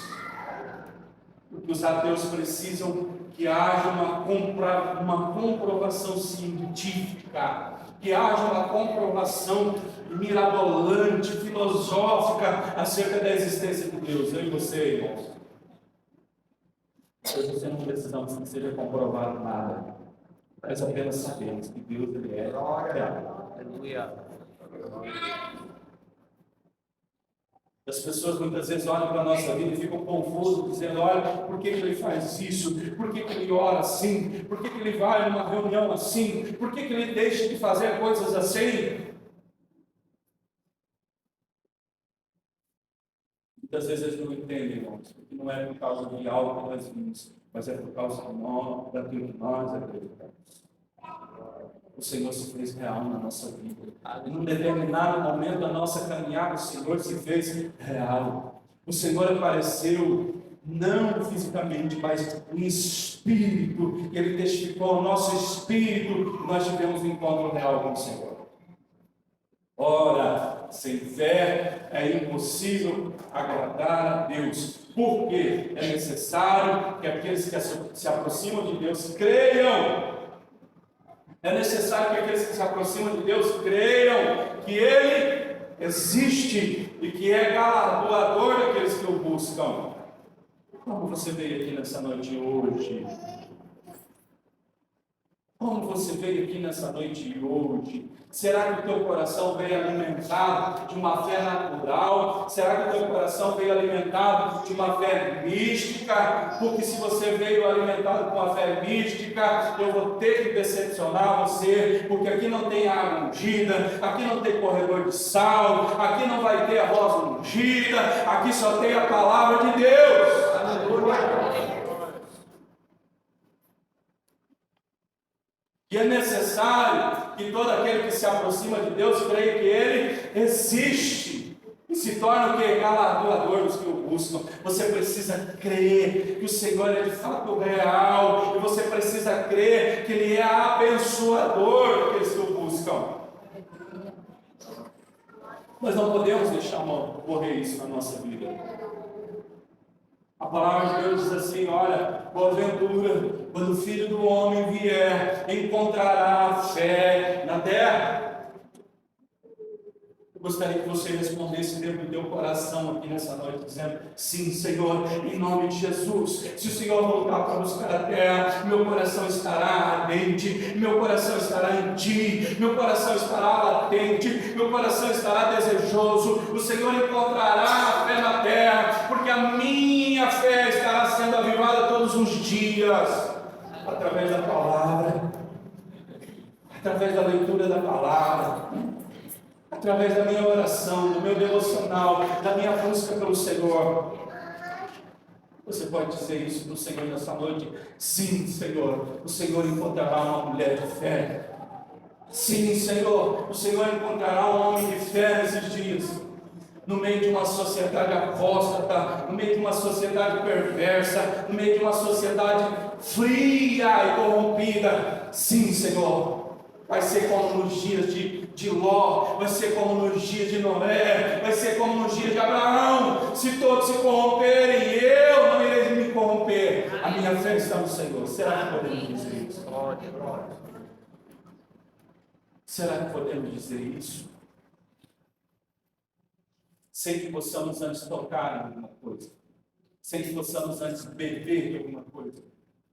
Porque os ateus precisam que haja uma comprovação científica, que haja uma comprovação mirabolante, filosófica acerca da existência de Deus. Eu e você, irmãos, você não precisamos que seja comprovado nada. Nós apenas sabemos que Deus Ele é real. Aleluia. As pessoas muitas vezes olham para a nossa vida e ficam confusas, dizendo: olha, por que ele faz isso? Por que ele ora assim? Por que ele vai numa reunião assim? Por que ele deixa de fazer coisas assim? Muitas vezes eles não entendem, irmãos, porque não é por causa de algo que nós vimos, mas é por causa daquilo que nós acreditamos. O Senhor se fez real na nossa vida. Em um determinado momento da nossa caminhada, o Senhor se fez real. O Senhor apareceu, não fisicamente, mas em espírito. Ele testificou o nosso espírito e nós tivemos um encontro real com o Senhor. Ora, sem fé é impossível agradar a Deus. Porque é necessário que aqueles que se aproximam de Deus creiam. É necessário que aqueles que se aproximam de Deus creiam que Ele existe e que é galardoador daqueles que o buscam. Como você veio aqui nessa noite hoje? Como você veio aqui nessa noite hoje? Será que o teu coração veio alimentado de uma fé natural? Será que o teu coração veio alimentado de uma fé mística? Porque se você veio alimentado com uma fé mística, eu vou ter que decepcionar você, porque aqui não tem água ungida, aqui não tem corredor de sal, aqui não vai ter a rosa ungida, aqui só tem a palavra de Deus. Aleluia. E é necessário que todo aquele que se aproxima de Deus creia que Ele existe e se torna o que? Galardoador dos que o buscam. Você precisa crer que o Senhor é de fato real, e você precisa crer que Ele é abençoador daqueles que o buscam. Nós não podemos deixar morrer isso na nossa vida. A palavra de Deus diz assim: olha, porventura, quando o Filho do Homem vier, encontrará fé na terra. Gostaria que você respondesse dentro do teu coração aqui nessa noite, dizendo: sim, Senhor, em nome de Jesus. Se o Senhor voltar para buscar a terra, meu coração estará ardente, meu coração estará em Ti, meu coração estará latente, meu coração estará desejoso. O Senhor encontrará a fé na terra, porque a minha fé estará sendo avivada todos os dias, através da palavra, através da leitura da palavra, através da minha oração, do meu devocional, da minha busca pelo Senhor. Você pode dizer isso para o Senhor nessa noite? Sim, Senhor, o Senhor encontrará uma mulher de fé. Sim, Senhor, o Senhor encontrará um homem de fé nesses dias. No meio de uma sociedade apóstata, no meio de uma sociedade perversa, no meio de uma sociedade fria e corrompida. Sim, Senhor, vai ser como nos dias de Ló, vai ser como nos dias de Noé, vai ser como nos dias de Abraão. Se todos se corromperem, eu não irei me corromper. A minha fé está no Senhor. Será que podemos dizer isso? Será que podemos dizer isso? Sem que possamos antes tocar em alguma coisa, sem que possamos antes beber de alguma coisa,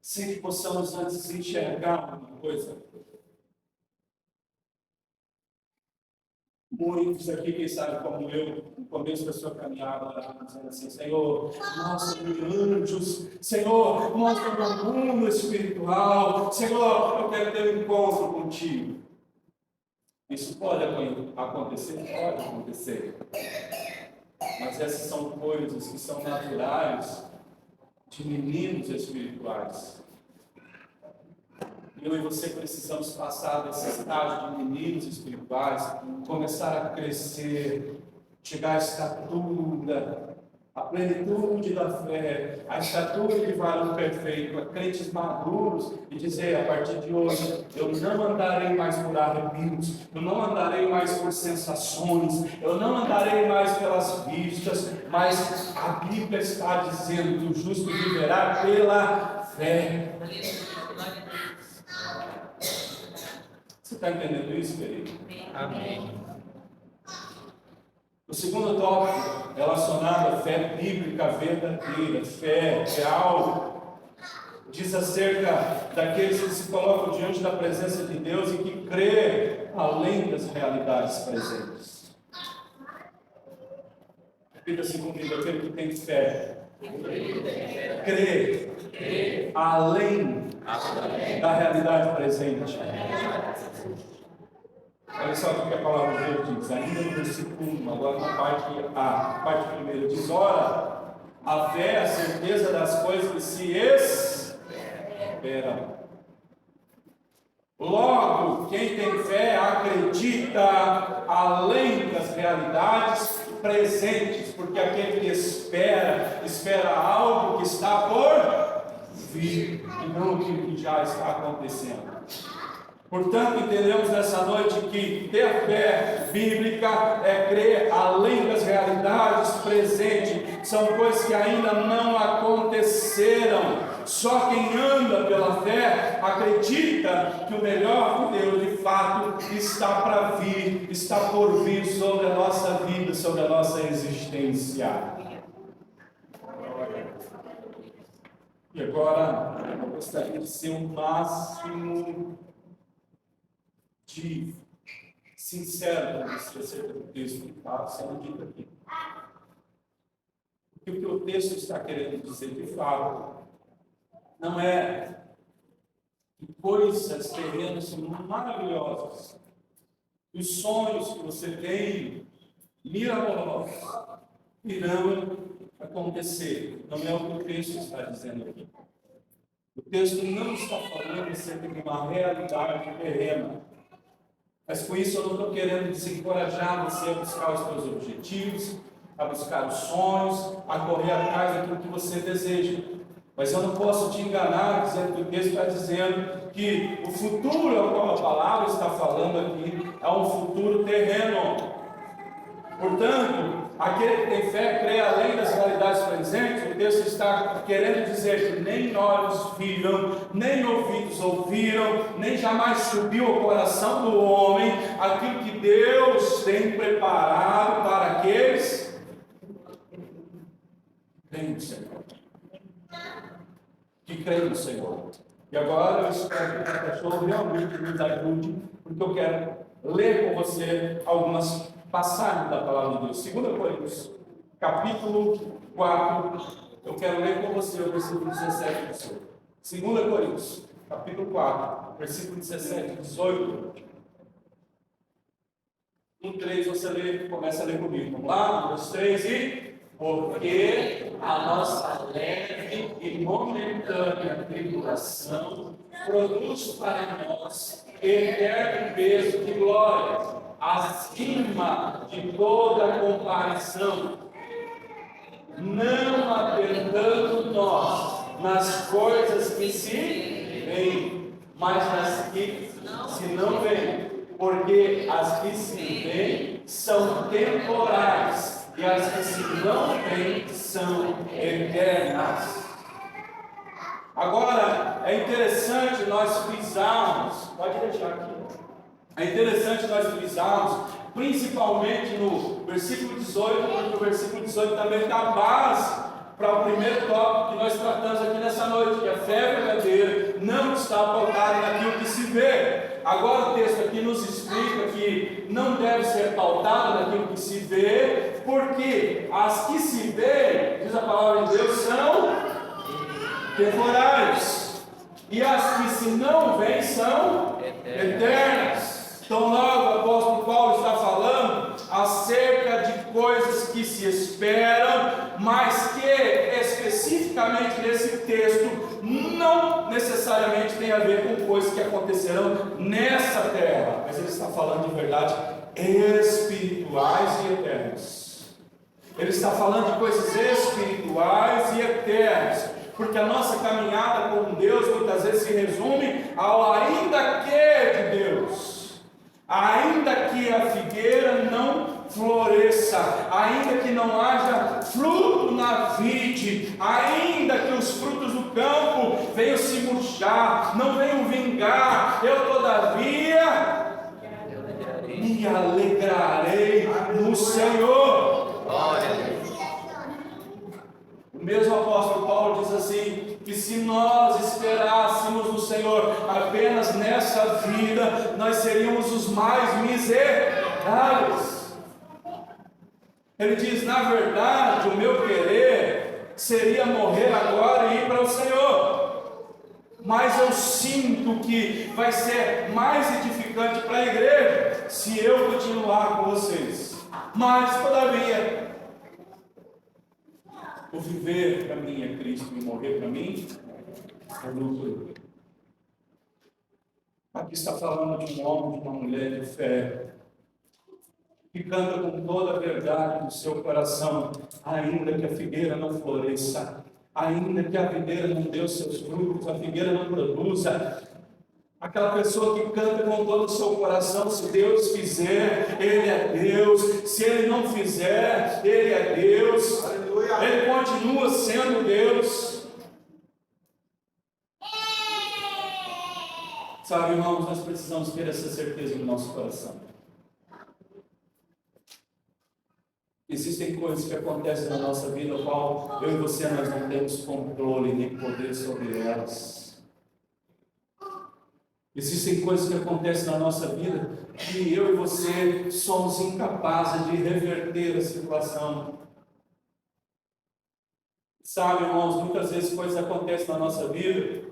sem que possamos antes enxergar alguma coisa. Muitos aqui, quem sabe como eu, no começo da sua caminhada, dizendo assim: Senhor, mostra-me anjos, Senhor, mostra-me o mundo espiritual, Senhor, eu quero ter um encontro contigo. Isso pode acontecer? Pode acontecer. Mas essas são coisas que são naturais de meninos espirituais. Eu e você precisamos passar desse estágio de meninos espirituais, começar a crescer, chegar à estatura, a plenitude da fé, a estatura de varão perfeito, a crentes maduros, e dizer: a partir de hoje eu não andarei mais por arrepios, eu não andarei mais por sensações, eu não andarei mais pelas vistas, mas a Bíblia está dizendo que o justo viverá pela fé. Você está entendendo isso, querido? Amém. O segundo tópico relacionado à fé bíblica verdadeira, fé real, diz acerca daqueles que se colocam diante da presença de Deus e que crê além das realidades presentes. Repita-se comigo: aquele que tem fé, crê além da realidade presente. Olha só o que a palavra de Deus diz, ainda no versículo 1, agora na parte primeira, diz: ora, a fé é a certeza das coisas que se esperam. Logo, quem tem fé acredita além das realidades presentes, porque aquele que espera algo que está por vir, e não aquilo que já está acontecendo. Portanto, entendemos nessa noite que ter fé bíblica é crer além das realidades presentes. São coisas que ainda não aconteceram. Só quem anda pela fé acredita que o melhor de Deus de fato está para vir, está por vir sobre a nossa vida, sobre a nossa existência. E agora, eu gostaria de ser o máximo de sincero acerca do texto que está sendo dito aqui. O que o texto está querendo dizer de fato não é que coisas terrenas maravilhosas, os sonhos que você tem miraculosos irão acontecer. Não é o que o texto está dizendo aqui. O texto não está falando acerca de uma realidade terrena. Mas com isso eu não estou querendo desencorajar você a buscar os seus objetivos, a buscar os sonhos, a correr atrás daquilo que você deseja. Mas eu não posso te enganar dizendo que o texto está dizendo que o futuro ao qual a palavra está falando aqui é um futuro terreno. Portanto, aquele que tem fé crê além das realidades presentes. O texto está querendo dizer que nem olhos viram, nem ouvidos ouviram, nem jamais subiu ao coração do homem aquilo que Deus tem preparado para aqueles que creem no Senhor. Que creem no Senhor. E agora eu espero que o cachorro realmente nos ajude, porque eu quero ler com você algumas passagens da palavra de Deus. 2 Coríntios, capítulo 4. Eu quero ler com você o versículo 17 do Senhor. 2 Coríntios, capítulo 4, versículo 17 e 18. 3, você lê, começa a ler comigo. Vamos lá? 1, 2, 3 e... Porque a nossa leve e momentânea tribulação produz para nós eterno peso de glória, acima de toda comparação, não atentando nós nas coisas que se veem, mas nas que se não veem, porque as que se veem são temporais, e as que se não veem são eternas. Agora, é interessante nós frisarmos, pode deixar aqui, é interessante nós frisarmos, principalmente no versículo 18, porque o versículo 18 também dá base para o primeiro tópico que nós tratamos aqui nessa noite, que a fé verdadeira não está pautada naquilo que se vê. Agora o texto aqui nos explica que não deve ser pautado naquilo que se vê, porque as que se vê, diz a palavra de Deus, são temporais, e as que se não veem são eternas. Então logo o apóstolo Paulo está falando acerca de coisas que se esperam, mas que especificamente nesse texto não necessariamente tem a ver com coisas que acontecerão nessa terra, mas ele está falando de verdade espirituais e eternas. Ele está falando de coisas espirituais e eternas, porque a nossa caminhada com Deus muitas vezes se resume ao ainda que de Deus. Ainda que a figueira não floresça, ainda que não haja fruto na vide, ainda que os frutos do campo venham se murchar, não venham vingar, eu todavia me alegrarei no Senhor. O mesmo apóstolo Paulo diz assim, que se nós esperássemos no Senhor apenas nessa vida, nós seríamos os mais miseráveis. Ele diz, na verdade, o meu querer seria morrer agora e ir para o Senhor, mas eu sinto que vai ser mais edificante para a igreja se eu continuar com vocês. Mas todavia, o viver para mim é Cristo e morrer para mim é lucro. Aqui está falando de um homem, de uma mulher de fé, que canta com toda a verdade do seu coração, ainda que a figueira não floresça, ainda que a videira não dê os seus frutos, a figueira não produza. Aquela pessoa que canta com todo o seu coração, se Deus fizer, Ele é Deus, se Ele não fizer, Ele é Deus, Ele continua sendo Deus. Sabe, irmãos, nós precisamos ter essa certeza no nosso coração. Existem coisas que acontecem na nossa vida, qual eu e você nós não temos controle nem poder sobre elas. Existem coisas que acontecem na nossa vida que eu e você somos incapazes de reverter a situação. Sabe, irmãos, muitas vezes coisas acontecem na nossa vida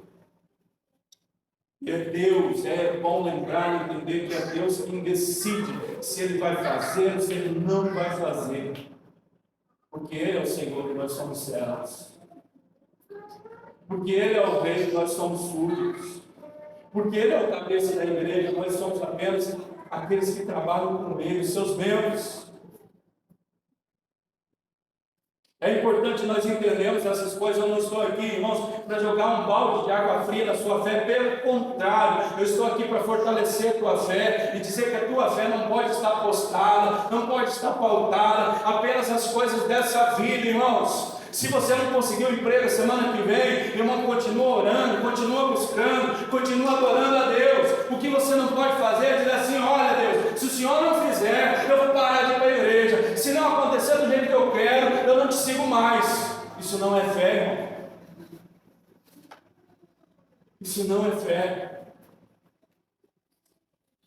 e é Deus, é bom lembrar e entender que é Deus quem decide se Ele vai fazer ou se Ele não vai fazer, porque Ele é o Senhor e nós somos servos, porque Ele é o Rei e nós somos súditos, porque Ele é o cabeça da igreja, nós somos apenas aqueles que trabalham com Ele, os seus membros. É importante nós entendermos essas coisas. Eu não estou aqui, irmãos, para jogar um balde de água fria na sua fé. Pelo contrário, eu estou aqui para fortalecer a tua fé e dizer que a tua fé não pode estar postada, não pode estar pautada apenas nas coisas dessa vida, irmãos. Se você não conseguiu um emprego semana que vem, irmão, continua orando, continua buscando, continua adorando a Deus. O que você não pode fazer é dizer assim, olha Deus, se o te sigo mais. Isso não é fé, irmão. Isso não é fé.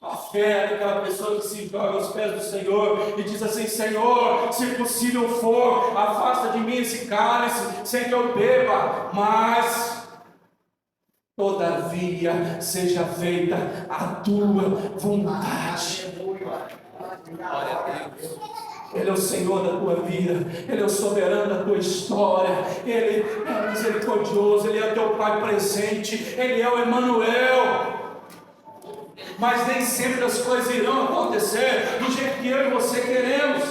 A fé é daquela pessoa que se joga aos pés do Senhor e diz assim: Senhor, se possível for, afasta de mim esse cálice, sem que eu beba, mas todavia seja feita a tua vontade. Ele é o Senhor da tua vida, Ele é o soberano da tua história, Ele é misericordioso, Ele é o teu Pai presente, Ele é o Emanuel. Mas nem sempre as coisas irão acontecer do jeito que eu e você queremos.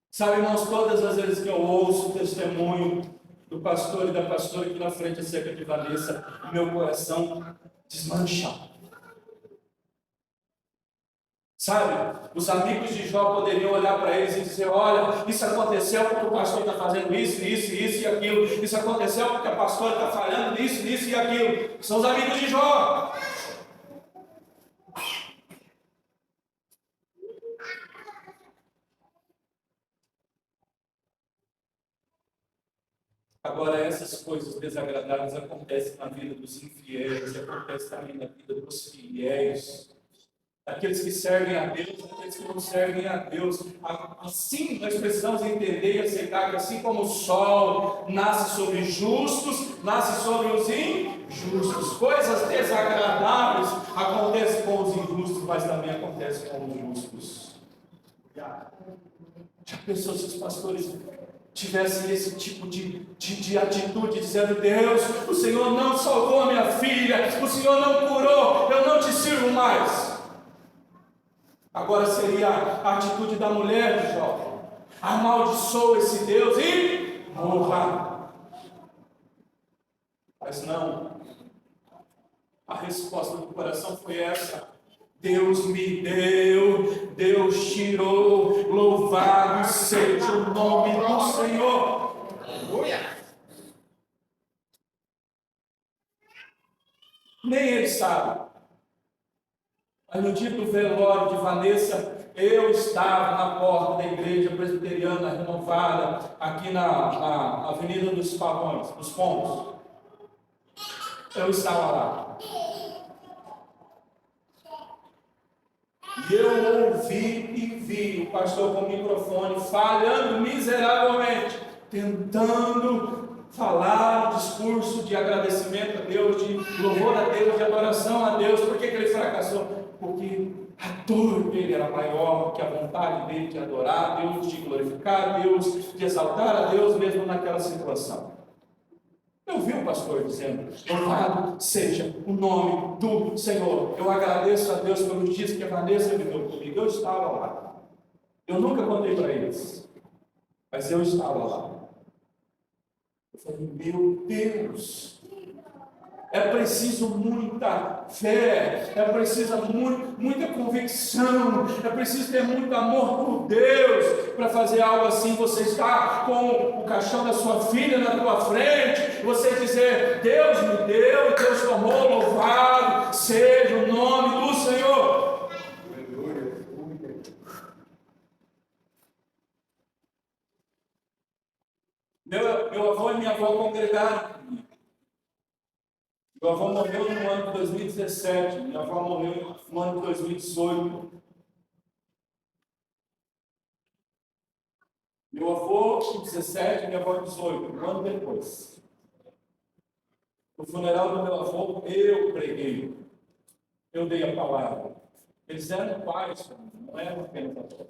Sabe, irmãos, todas as vezes que eu ouço o testemunho do pastor e da pastora aqui na frente acerca de Vanessa, o meu coração desmancha. Sabe, os amigos de Jó poderiam olhar para eles e dizer: olha, isso aconteceu porque o pastor está fazendo isso e aquilo. Isso aconteceu porque a pastora está falhando nisso e aquilo. São os amigos de Jó. Agora, essas coisas desagradáveis acontecem na vida dos infiéis, acontecem também na vida dos fiéis. Aqueles que servem a Deus, aqueles que não servem a Deus. Assim nós precisamos entender e aceitar que assim como o sol nasce sobre justos, nasce sobre os injustos. Coisas desagradáveis acontecem com os injustos, mas também acontecem com os justos. Já pensou se os pastores tivessem esse tipo de atitude, dizendo: Deus, o Senhor não salvou a minha filha, o Senhor não curou, eu não te sirvo mais. Agora seria a atitude da mulher de Jó: amaldiçoa esse Deus e morra. Mas não, a resposta do coração foi essa: Deus me deu, Deus tirou, louvado seja o nome do Senhor. Nem ele sabe. Mas no dia do velório de Vanessa, eu estava na porta da igreja presbiteriana renovada, aqui na Avenida dos Pavões, dos Pombos. Eu estava lá. E eu ouvi e vi o pastor com o microfone falhando miseravelmente, tentando falar um discurso de agradecimento a Deus, de louvor a Deus, de adoração a Deus. Por que ele fracassou? Porque a dor dele era maior que a vontade dele de adorar a Deus, de glorificar a Deus, de exaltar a Deus mesmo naquela situação. Eu vi o pastor dizendo: louvado seja o nome do Senhor. Eu agradeço a Deus pelos dias que a Vanessa viveu comigo. Eu estava lá. Eu nunca contei para eles, mas eu estava lá. Eu falei: meu Deus, é preciso muita fé, é preciso muita convicção, é preciso ter muito amor por Deus para fazer algo assim. Você está com o caixão da sua filha na tua frente, você dizer: Deus me deu, Deus tomou, louvado seja o nome do Senhor. Meu avô e minha avó congregaram comigo. Meu avô morreu no ano de 2017, minha avó morreu no ano de 2018. Meu avô em 17, minha avó em 18, um ano depois. No funeral do meu avô, eu preguei. Eu dei a palavra. Eles eram pais, não eram apenas avós.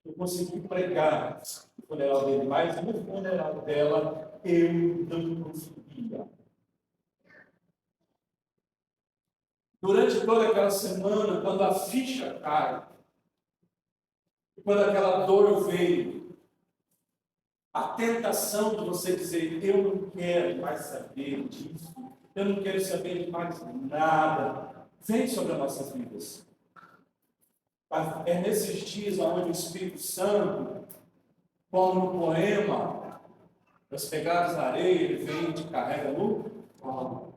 Eu consegui pregar no funeral dele, mas no funeral dela, eu não conseguia. Durante toda aquela semana, quando a ficha cai, quando aquela dor veio, a tentação de você dizer: eu não quero mais saber disso, eu não quero saber de mais nada, vem sobre as nossas vidas. É nesses dias onde o Espírito Santo, como no poema, das pegadas na areia, ele vem e te carrega no colo.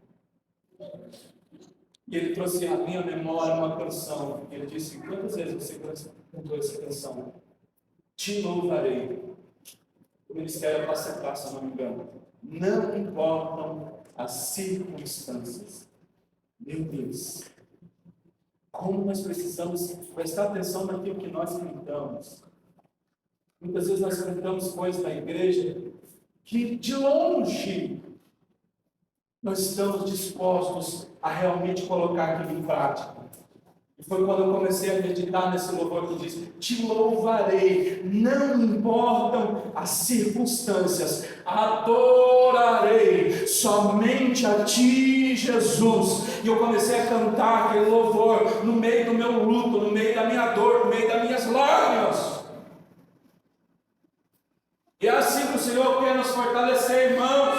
E ele trouxe à minha memória uma canção. Ele disse: quantas vezes você cantou essa canção? Te louvarei. O ministério apacentar, se eu não me engano. Não importam as circunstâncias. Meu Deus, como nós precisamos prestar atenção naquilo que nós cantamos. Muitas vezes nós cantamos coisas na igreja que de longe nós estamos dispostos a realmente colocar aquilo em prática. E foi quando eu comecei a meditar nesse louvor que diz: te louvarei, não importam as circunstâncias, adorarei somente a ti, Jesus. E eu comecei a cantar aquele louvor no meio do meu luto, no meio da minha dor, no meio das minhas lágrimas. E é assim que o Senhor quer nos fortalecer, irmãos,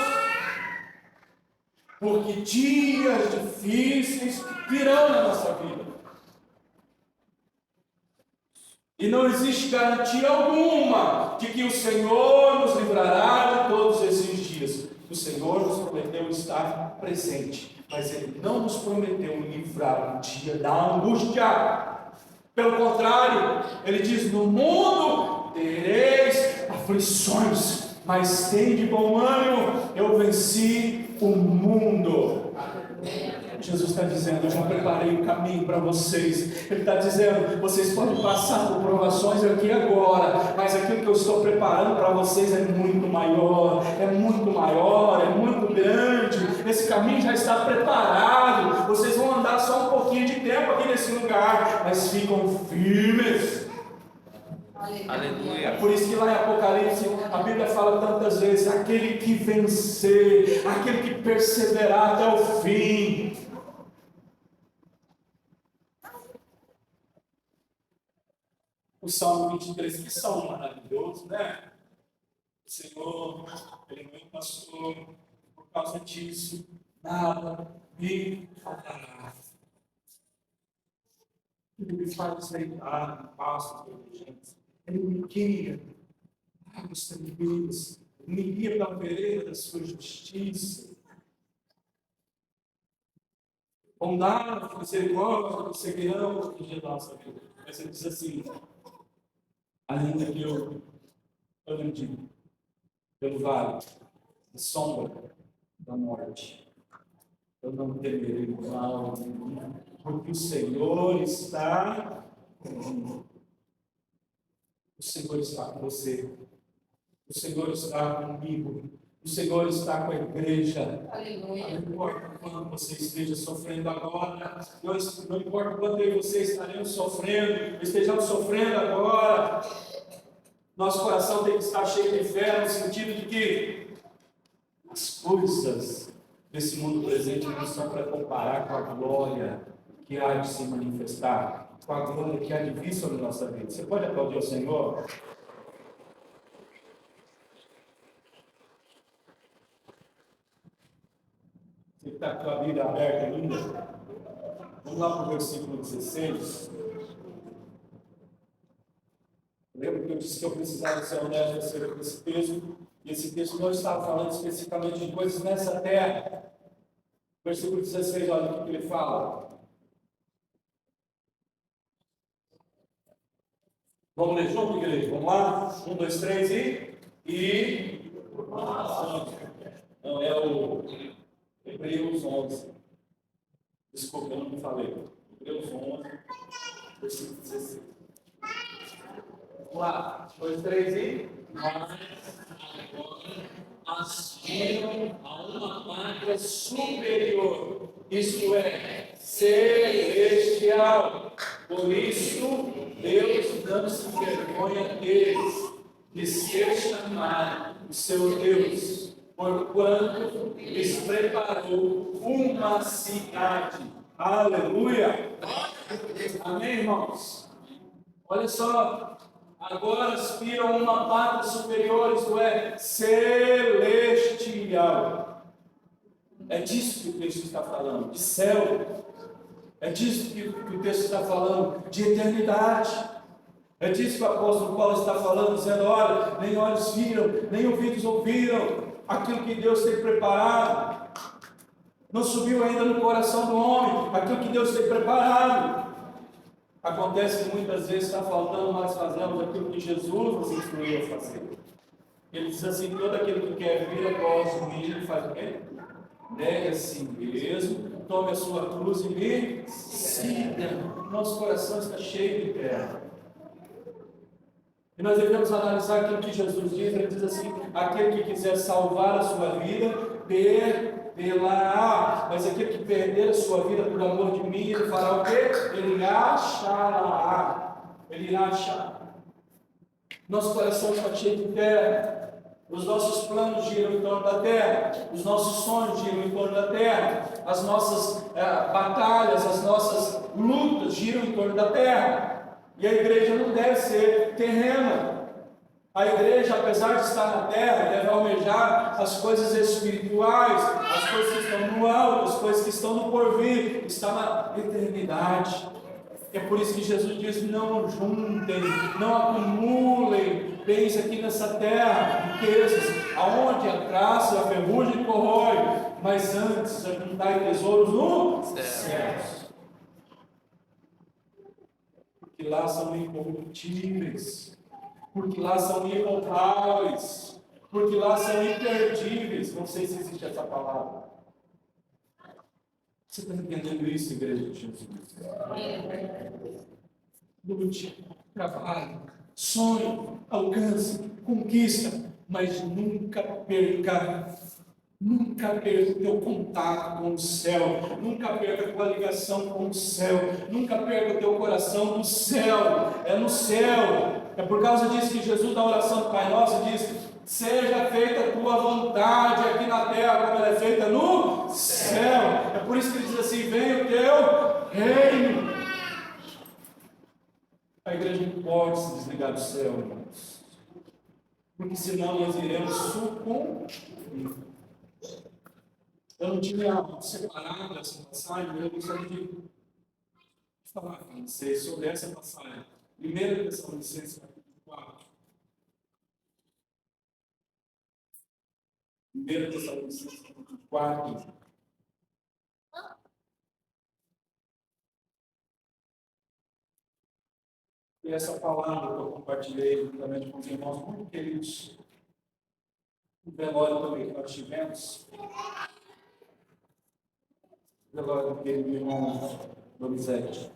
porque dias difíceis virão na nossa vida. E não existe garantia alguma de que o Senhor nos livrará de todos esses dias. O Senhor nos prometeu estar presente, mas Ele não nos prometeu livrar um dia da angústia. Pelo contrário, Ele diz: no mundo tereis aflições, mas tende bom ânimo, eu venci o mundo. Jesus está dizendo: eu já preparei o caminho para vocês. Ele está dizendo: vocês podem passar por provações aqui agora, mas aquilo que eu estou preparando para vocês é muito maior, é muito maior, é muito grande. Esse caminho já está preparado. Vocês vão andar só um pouquinho de tempo aqui nesse lugar, mas ficam firmes. Aleluia. É por isso que lá em Apocalipse a Bíblia fala tantas vezes: aquele que vencer, aquele que perseverar até o fim. O Salmo 23, que salmo maravilhoso, né? O Senhor, Ele é meu pastor, por causa disso, nada me faltará. Ele me faz deitar em pastos verdejantes. Ele me guia águas tranquilas, me guia pela vereda da sua justiça. Bondade, misericórdia, me seguirão todos os dias da nossa vida. Mas ele diz assim: ainda que eu ande pelo vale da sombra da morte, eu não temerei mal nenhum, porque o Senhor está comigo. O Senhor está com você. O Senhor está comigo. O Senhor está com a igreja. Aleluia. Não importa quando você esteja sofrendo agora, não importa quanto eu e você estaremos sofrendo, estejamos sofrendo agora, nosso coração tem que estar cheio de fé, no sentido de que as coisas desse mundo presente não são para comparar com a glória que há de se manifestar, com a glória que há de vir sobre a nossa vida. Você pode aplaudir o Senhor? Você que está com a Bíblia aberta ainda, vamos lá para o versículo 16. Lembra que eu disse que eu precisava ser honesto acerca desse texto? E esse texto não estava falando especificamente de coisas nessa terra. Versículo 16, olha o que ele fala. Vamos ler junto, igreja? Vamos lá? 1, 2, 3 e... Não, é o Hebreus 11. Desculpa, eu não me falei. Hebreus 11, versículo 16. Vamos lá, 2, 3 e... aspiram a uma pátria superior, isto é, celestial. Por isso, Deus não se envergonha deles, de ser chamado o seu Deus, porquanto lhes preparou uma cidade. Aleluia! Amém, irmãos? Olha só. Agora aspiram a uma pátria superior, isto é, celestial. É disso que o texto está falando, de céu. É disso que o texto está falando, de eternidade. É disso que o apóstolo Paulo está falando, dizendo: olha, nem olhos viram, nem ouvidos ouviram aquilo que Deus tem preparado. Não subiu ainda no coração do homem aquilo que Deus tem preparado. Acontece que muitas vezes está faltando, nós fazemos aquilo que Jesus nos instruiu a fazer. Ele diz assim: todo aquele que quer vir após mim, faz o quê? Negue a si mesmo, tome a sua cruz e me siga. Nosso coração está cheio de terra. E nós devemos analisar aquilo que Jesus diz. Ele diz assim: aquele que quiser salvar a sua vida, perderá. Mas aquele que perder a sua vida por amor de mim, ele fará o quê? Ele achará. Ele irá achar. Nosso coração está cheio de terra. Os nossos planos giram em torno da terra. Os nossos sonhos giram em torno da terra. As nossas batalhas, as nossas lutas giram em torno da terra. E a igreja não deve ser terrena. A igreja, apesar de estar na terra, deve almejar as coisas espirituais, as coisas que estão no alto, as coisas que estão no porvir, está na eternidade. É por isso que Jesus diz: não juntem, não acumulem bens aqui nessa terra, riquezas, aonde a traça e a ferrugem corrói, mas antes juntai tesouros nos céus. Porque lá são incorruptíveis, porque lá são irrompáveis, porque lá são imperdíveis. Não sei se existe essa palavra. Você está entendendo isso, igreja de Jesus? Lute, trabalhe, sonhe, alcance, conquista, mas nunca perca o teu contato com o céu, nunca perca a tua ligação com o céu, nunca perca o teu coração no céu. É no céu. É por causa disso que Jesus, na oração do Pai Nosso, diz: seja feita a tua vontade aqui na terra, como ela é feita no céu. É por isso que ele diz assim: venha o teu reino. A igreja não pode se desligar do céu, irmãos, porque senão nós iremos sucumbir. Eu não tinha separado essa passagem, eu gostaria de falar com vocês sobre essa passagem. 1 Tessalonicenses capítulo 4. 1 Tessalonicenses capítulo 4. E essa palavra que eu compartilhei juntamente com os irmãos muito queridos, o velório também que nós tivemos, o velório do irmão Donizete.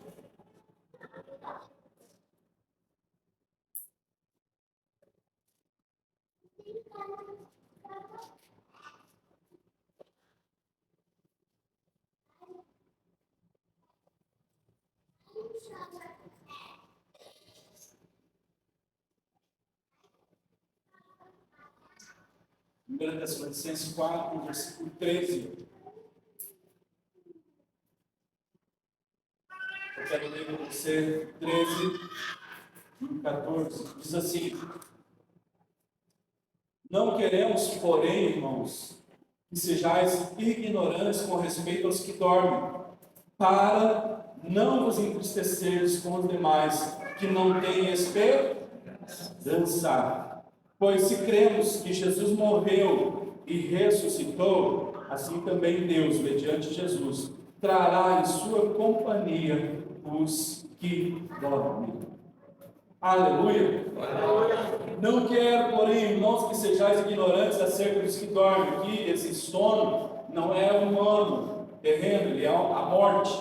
Tessalonicenses 4, versículo 13. Eu quero ler para você 13 e 14. Diz assim: não queremos, porém, irmãos, que sejais ignorantes com respeito aos que dormem, para não vos entristecerdes com os demais, que não têm esperança. Pois se cremos que Jesus morreu e ressuscitou, assim também Deus, mediante Jesus, trará em sua companhia os que dormem. Aleluia! Não quero, porém, irmãos, que sejais ignorantes acerca dos que dormem. Aqui, esse sono não é humano, terreno, ele é a morte.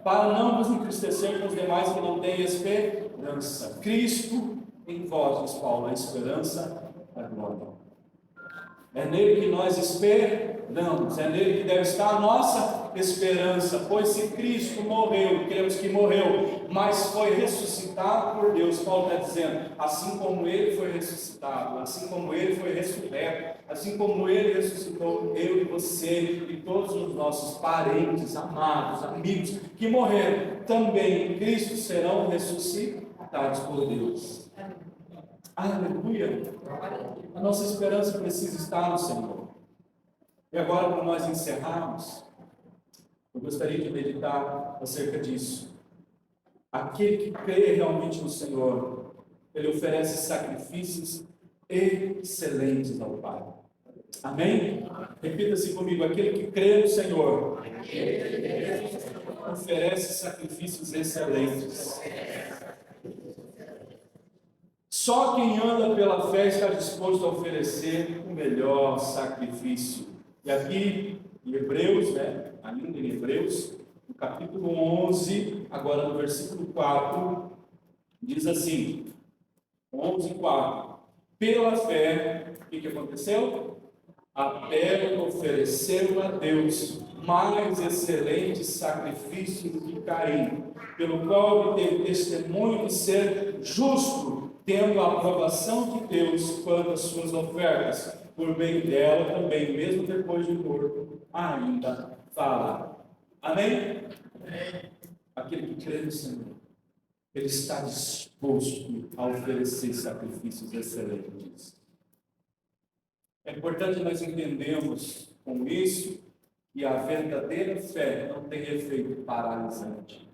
Para não vos entristecer com os demais que não têm esperança. Cristo em vós, diz Paulo, a esperança da glória. É nele que nós esperamos, é nele que deve estar a nossa esperança, pois se Cristo morreu, cremos que morreu, mas foi ressuscitado por Deus, Paulo está dizendo, assim como ele foi ressuscitado, assim como ele foi ressurreto, assim como ele ressuscitou eu e você e todos os nossos parentes, amados, amigos que morreram, também em Cristo serão ressuscitados por Deus. Aleluia! A nossa esperança precisa estar no Senhor. E agora, para nós encerrarmos, eu gostaria de meditar acerca disso. Aquele que crê realmente no Senhor, ele oferece sacrifícios excelentes ao Pai. Amém? Repita-se comigo: aquele que crê no Senhor oferece sacrifícios excelentes. Só quem anda pela fé está disposto a oferecer o melhor sacrifício. E aqui em Hebreus, ainda em Hebreus, no capítulo 11, agora no versículo 4, diz assim, 11:4. Pela fé, o que aconteceu? Abel ofereceu a Deus mais excelente sacrifício do que Caim, pelo qual ele teve testemunho de ser justo, tendo a aprovação de Deus quanto às suas ofertas. Por meio dela também, mesmo depois de morto, ainda fala. Amém? Aquele que crê no Senhor, ele está disposto a oferecer sacrifícios excelentes. É importante nós entendermos com isso que a verdadeira fé não tem efeito paralisante.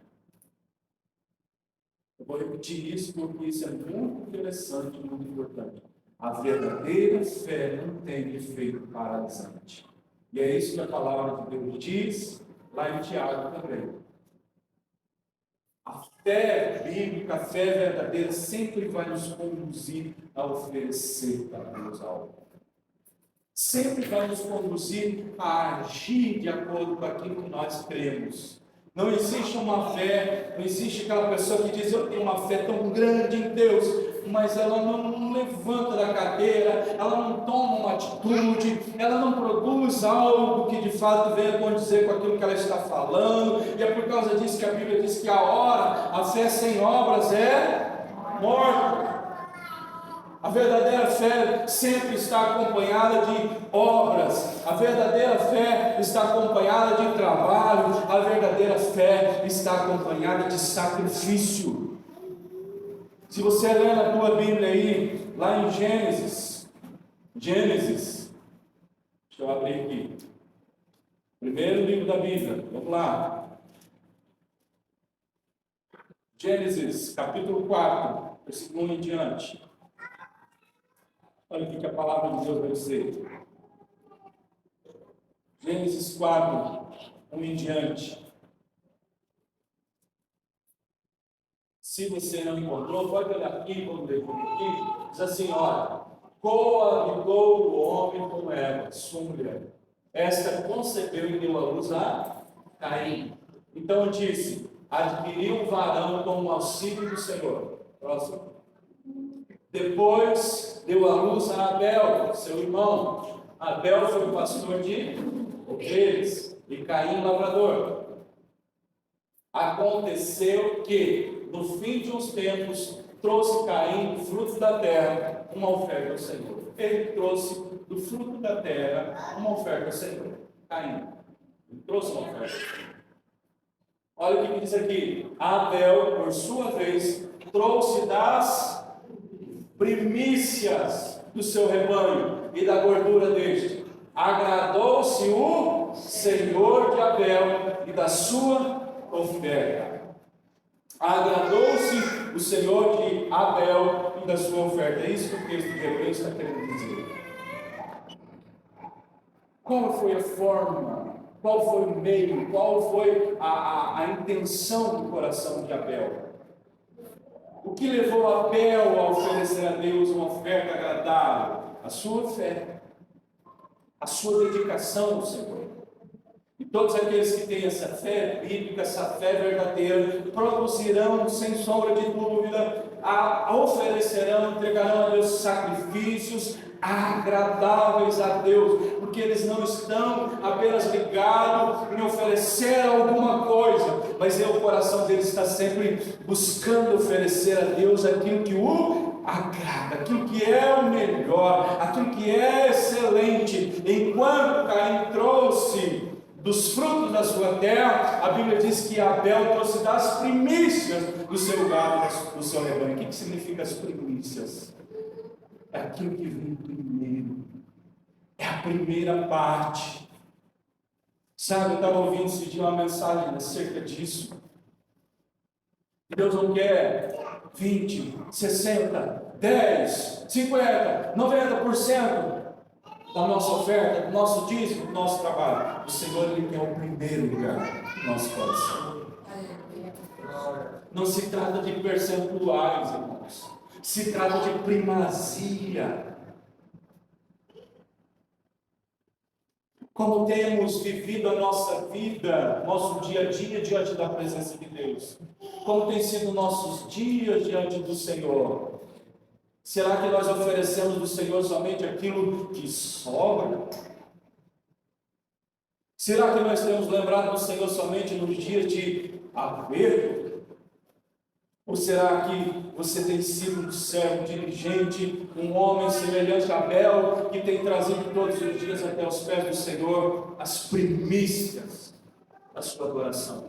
Eu vou repetir isso porque isso é muito interessante, muito importante. A verdadeira fé não tem efeito paralisante. E é isso que a palavra de Deus diz lá em Tiago também. A fé bíblica, a fé verdadeira, sempre vai nos conduzir a oferecer para Deus algo. Sempre vai nos conduzir a agir de acordo com aquilo que nós cremos. Não existe uma fé, não existe aquela pessoa que diz: eu tenho uma fé tão grande em Deus, mas ela não levanta da cadeira, ela não toma uma atitude, ela não produz algo que de fato venha condizer com aquilo que ela está falando, e é por causa disso que a Bíblia diz que a fé sem obras é morta. A verdadeira fé sempre está acompanhada de obras, a verdadeira fé está acompanhada de trabalho, a verdadeira fé está acompanhada de sacrifício. Se você ler na tua Bíblia aí, lá em Gênesis, deixa eu abrir aqui, primeiro livro da Bíblia, vamos lá, Gênesis capítulo 4, versículo 1 em diante. Olha o que a palavra de Deus vai dizer. Gênesis 4, 1 em diante. Se você não encontrou, pode olhar aqui, vamos ler aqui. Diz assim, olha: coabitou o homem com Eva, sua mulher. Esta concebeu e deu à luz a Caim. Então disse: adquiriu um varão com o auxílio do Senhor. Próximo. Depois deu à luz a Abel, seu irmão. Abel foi pastor de ovelhas e Caim lavrador. Aconteceu que, no fim de uns tempos, trouxe Caim do fruto da terra uma oferta ao Senhor. Ele trouxe do fruto da terra uma oferta ao Senhor. Caim, ele trouxe uma oferta ao Senhor. Olha o que diz aqui. Abel, por sua vez, trouxe das primícias do seu rebanho e da gordura deste. Agradou-se o Senhor de Abel e da sua oferta. Agradou-se o Senhor de Abel e da sua oferta. É isso que o texto de Hebreus está querendo dizer. Qual foi a forma? Qual foi o meio? Qual foi a intenção do coração de Abel? O que levou Abel a oferecer a Deus uma oferta agradável? A sua fé, a sua dedicação ao Senhor. E todos aqueles que têm essa fé bíblica, essa fé verdadeira, produzirão, sem sombra de dúvida, oferecerão, entregarão a Deus sacrifícios agradáveis a Deus, porque eles não estão apenas ligados em oferecer alguma coisa, mas o coração deles está sempre buscando oferecer a Deus aquilo que o agrada, aquilo que é o melhor, aquilo que é excelente. Enquanto Caim trouxe dos frutos da sua terra, a Bíblia diz que Abel trouxe das primícias do seu gado, do seu rebanho. O que significa as primícias? É aquilo que vem primeiro, é a primeira parte. Sabe, eu estava ouvindo esse dia uma mensagem acerca disso. Deus não quer 20, 60, 10, 50, 90%. da nossa oferta, do nosso dízimo, do nosso trabalho. O Senhor, Ele quer o primeiro lugar do nosso coração. Não se trata de percentuais, irmãos. Se trata de primazia. Como temos vivido a nossa vida, nosso dia a dia diante da presença de Deus? Como tem sido nossos dias diante do Senhor? Será que nós oferecemos do Senhor somente aquilo que sobra? Será que nós temos lembrado do Senhor somente nos dias de aperto? Ou será que você tem sido um servo diligente, um homem semelhante a Abel, que tem trazido todos os dias até os pés do Senhor as primícias da sua adoração?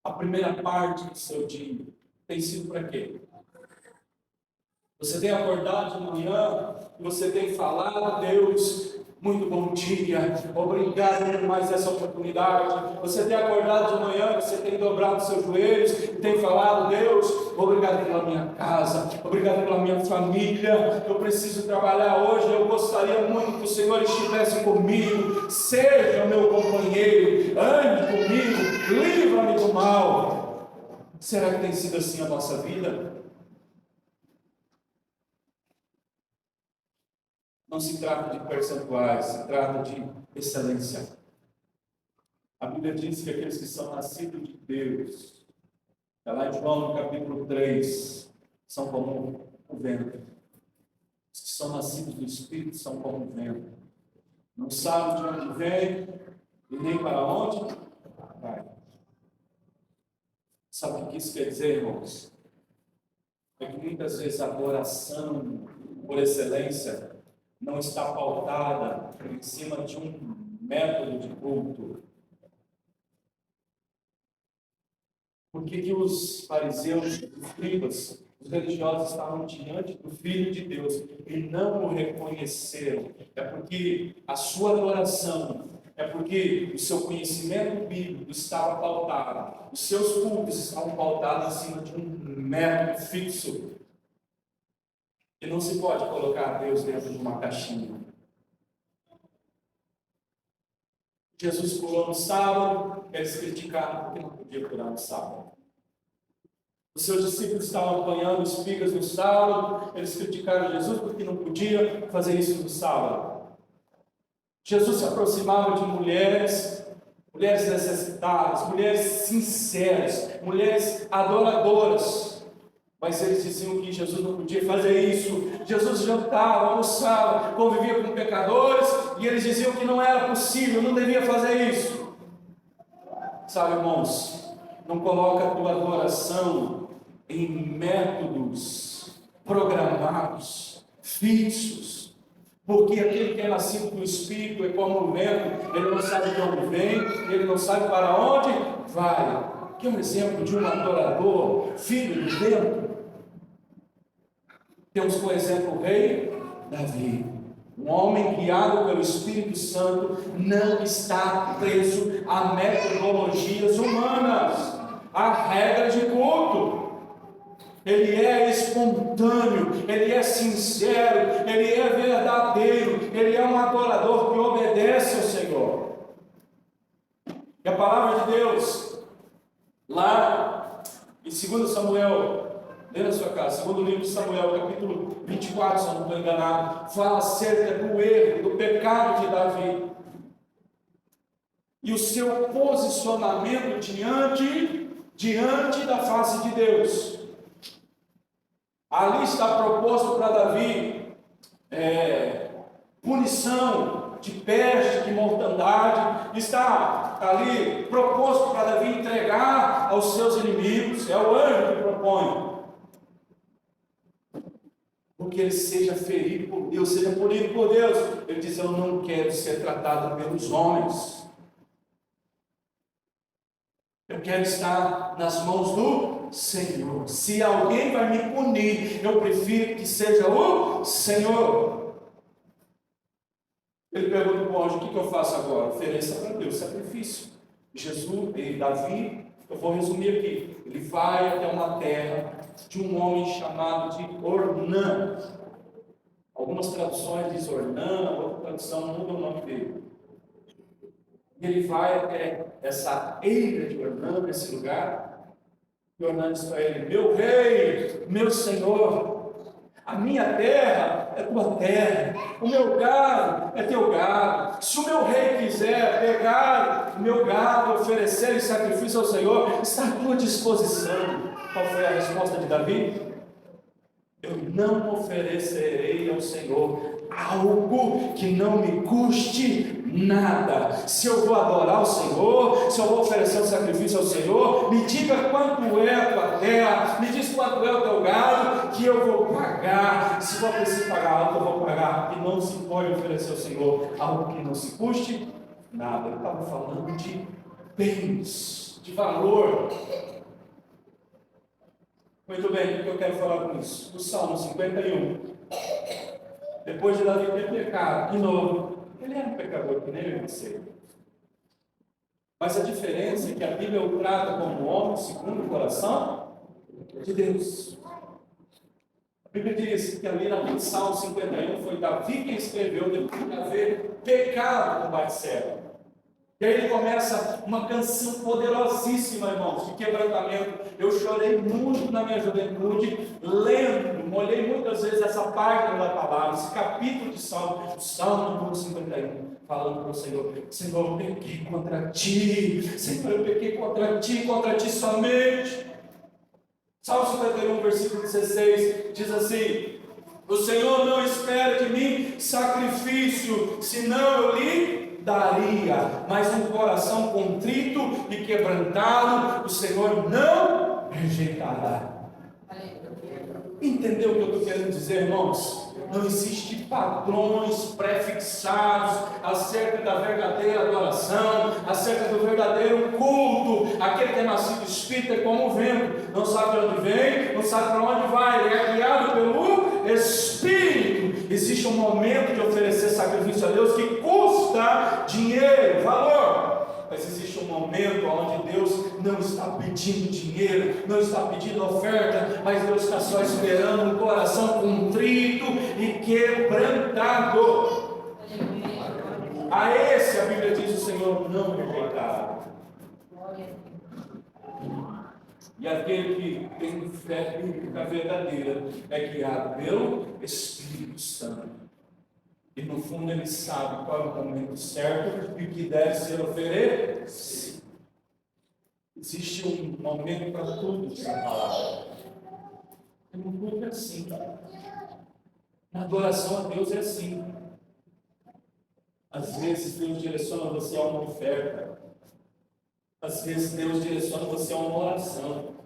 A primeira parte do seu dia tem sido para quê? Você tem acordado de manhã e você tem falado, Deus, muito bom dia, obrigado por mais essa oportunidade. Você tem acordado de manhã, você tem dobrado seus joelhos e tem falado, Deus, obrigado pela minha casa, obrigado pela minha família. Eu preciso trabalhar hoje, eu gostaria muito que o Senhor estivesse comigo, seja meu companheiro, ande comigo, livra-me do mal. Será que tem sido assim a nossa vida? Não se trata de percentuais, se trata de excelência. A Bíblia diz que aqueles que são nascidos de Deus, está lá em João no capítulo 3, são como o vento. Os que são nascidos do Espírito são como o vento. Não sabem de onde vem e nem para onde vai. Sabe o que isso quer dizer, irmãos? É que muitas vezes a adoração por excelência não está pautada em cima de um método de culto. Por que os fariseus, os escribas, os religiosos estavam diante do Filho de Deus e não o reconheceram? É porque a sua adoração, é porque o seu conhecimento bíblico estava pautado, os seus cultos estavam pautados em cima de um método fixo. E não se pode colocar Deus dentro de uma caixinha. Jesus curou no sábado, eles criticaram porque não podia curar no sábado. Os seus discípulos estavam apanhando espigas no sábado, eles criticaram Jesus porque não podia fazer isso no sábado. Jesus se aproximava de mulheres necessitadas, mulheres sinceras, mulheres adoradoras. Mas eles diziam que Jesus não podia fazer isso. Jesus jantava, almoçava, convivia com pecadores, e eles diziam que não era possível, não devia fazer isso. Sabe, irmãos, não coloca a tua adoração em métodos programados, fixos, porque aquele que é nascido do Espírito é como o vento, ele não sabe de onde vem, ele não sabe para onde vai. Que é um exemplo de um adorador, filho do vento. Temos como exemplo o rei Davi, um homem guiado pelo Espírito Santo, não está preso a metodologias humanas, a regra de culto. Ele é espontâneo, ele é sincero, ele é verdadeiro, ele é um adorador que obedece ao Senhor. E a palavra de Deus, lá em 2 Samuel, lê na sua casa, segundo livro de Samuel, capítulo 24, se eu não estou enganado, fala acerca do erro, do pecado de Davi e o seu posicionamento diante da face de Deus. Ali está proposto para Davi punição de peste, de mortandade. Está ali proposto para Davi entregar aos seus inimigos. É o anjo que propõe. Porque ele seja ferido por Deus, seja punido por Deus. Ele diz: eu não quero ser tratado pelos homens. Eu quero estar nas mãos do Senhor. Se alguém vai me punir, eu prefiro que seja o Senhor. Ele pergunta para o anjo: o que eu faço agora? Ofereça para Deus sacrifício. Jesus e Davi, eu vou resumir aqui. Ele vai até uma terra de um homem chamado de Ornã. Algumas traduções dizem Ornã, outra tradução muda o nome dele. E ele vai até essa eira de Ornã, nesse lugar, e Ornã diz para ele: meu rei, meu senhor, a minha terra é tua terra, o meu gado é teu gado. Se o meu rei quiser pegar o meu gado, oferecer em sacrifício ao Senhor, está à tua disposição. Qual foi a resposta de Davi? Eu não oferecerei ao Senhor algo que não me custe nada. Se eu vou adorar o Senhor, se eu vou oferecer um sacrifício ao Senhor, me diga quanto é a tua terra, me diz quanto é o teu gado, que eu vou pagar. Se for preciso pagar algo, eu vou pagar. E não se pode oferecer ao Senhor algo que não se custe nada. Ele estava falando de bens, de valor. Muito bem, o que eu quero falar com isso? No Salmo 51, depois de Davi ter pecado, de novo, ele era um pecador que nem eu e você. Mas a diferença é que a Bíblia o trata como homem segundo o coração de Deus. A Bíblia diz que ali no Salmo 51 foi Davi quem escreveu depois de haver pecado com Batseba. E aí ele começa uma canção poderosíssima, irmãos, de quebrantamento. Eu chorei muito na minha juventude, lendo, molhei muitas vezes essa página da palavra, esse capítulo de Salmo, o Salmo número 51, falando para o Senhor: Senhor, eu pequei contra ti, Senhor, eu pequei contra ti somente. Salmo 51, versículo 16, diz assim: o Senhor não espera de mim sacrifício, senão eu lhe daria, mas um coração contrito e quebrantado, o Senhor não rejeitará. Entendeu o que eu estou querendo dizer, irmãos? Não existe padrões prefixados acerca da verdadeira adoração, acerca do verdadeiro culto. Aquele que é nascido espírita é como o vento, não sabe de onde vem, não sabe para onde vai, ele é guiado pelo Espírito. Existe um momento de oferecer sacrifício a Deus que custa dinheiro, valor. Mas existe um momento onde Deus não está pedindo dinheiro, não está pedindo oferta, mas Deus está só esperando um coração contrito e quebrantado. A esse, a Bíblia diz, o Senhor não rejeitará. E aquele que tem fé bíblica verdadeira é guiado pelo Espírito Santo. E no fundo ele sabe qual é o momento certo e o que deve ser oferecido. Existe um momento para tudo que é palavra. No culto é assim. Na adoração a Deus é assim. Às vezes Deus direciona você a uma oferta. Às vezes Deus direciona você a uma oração.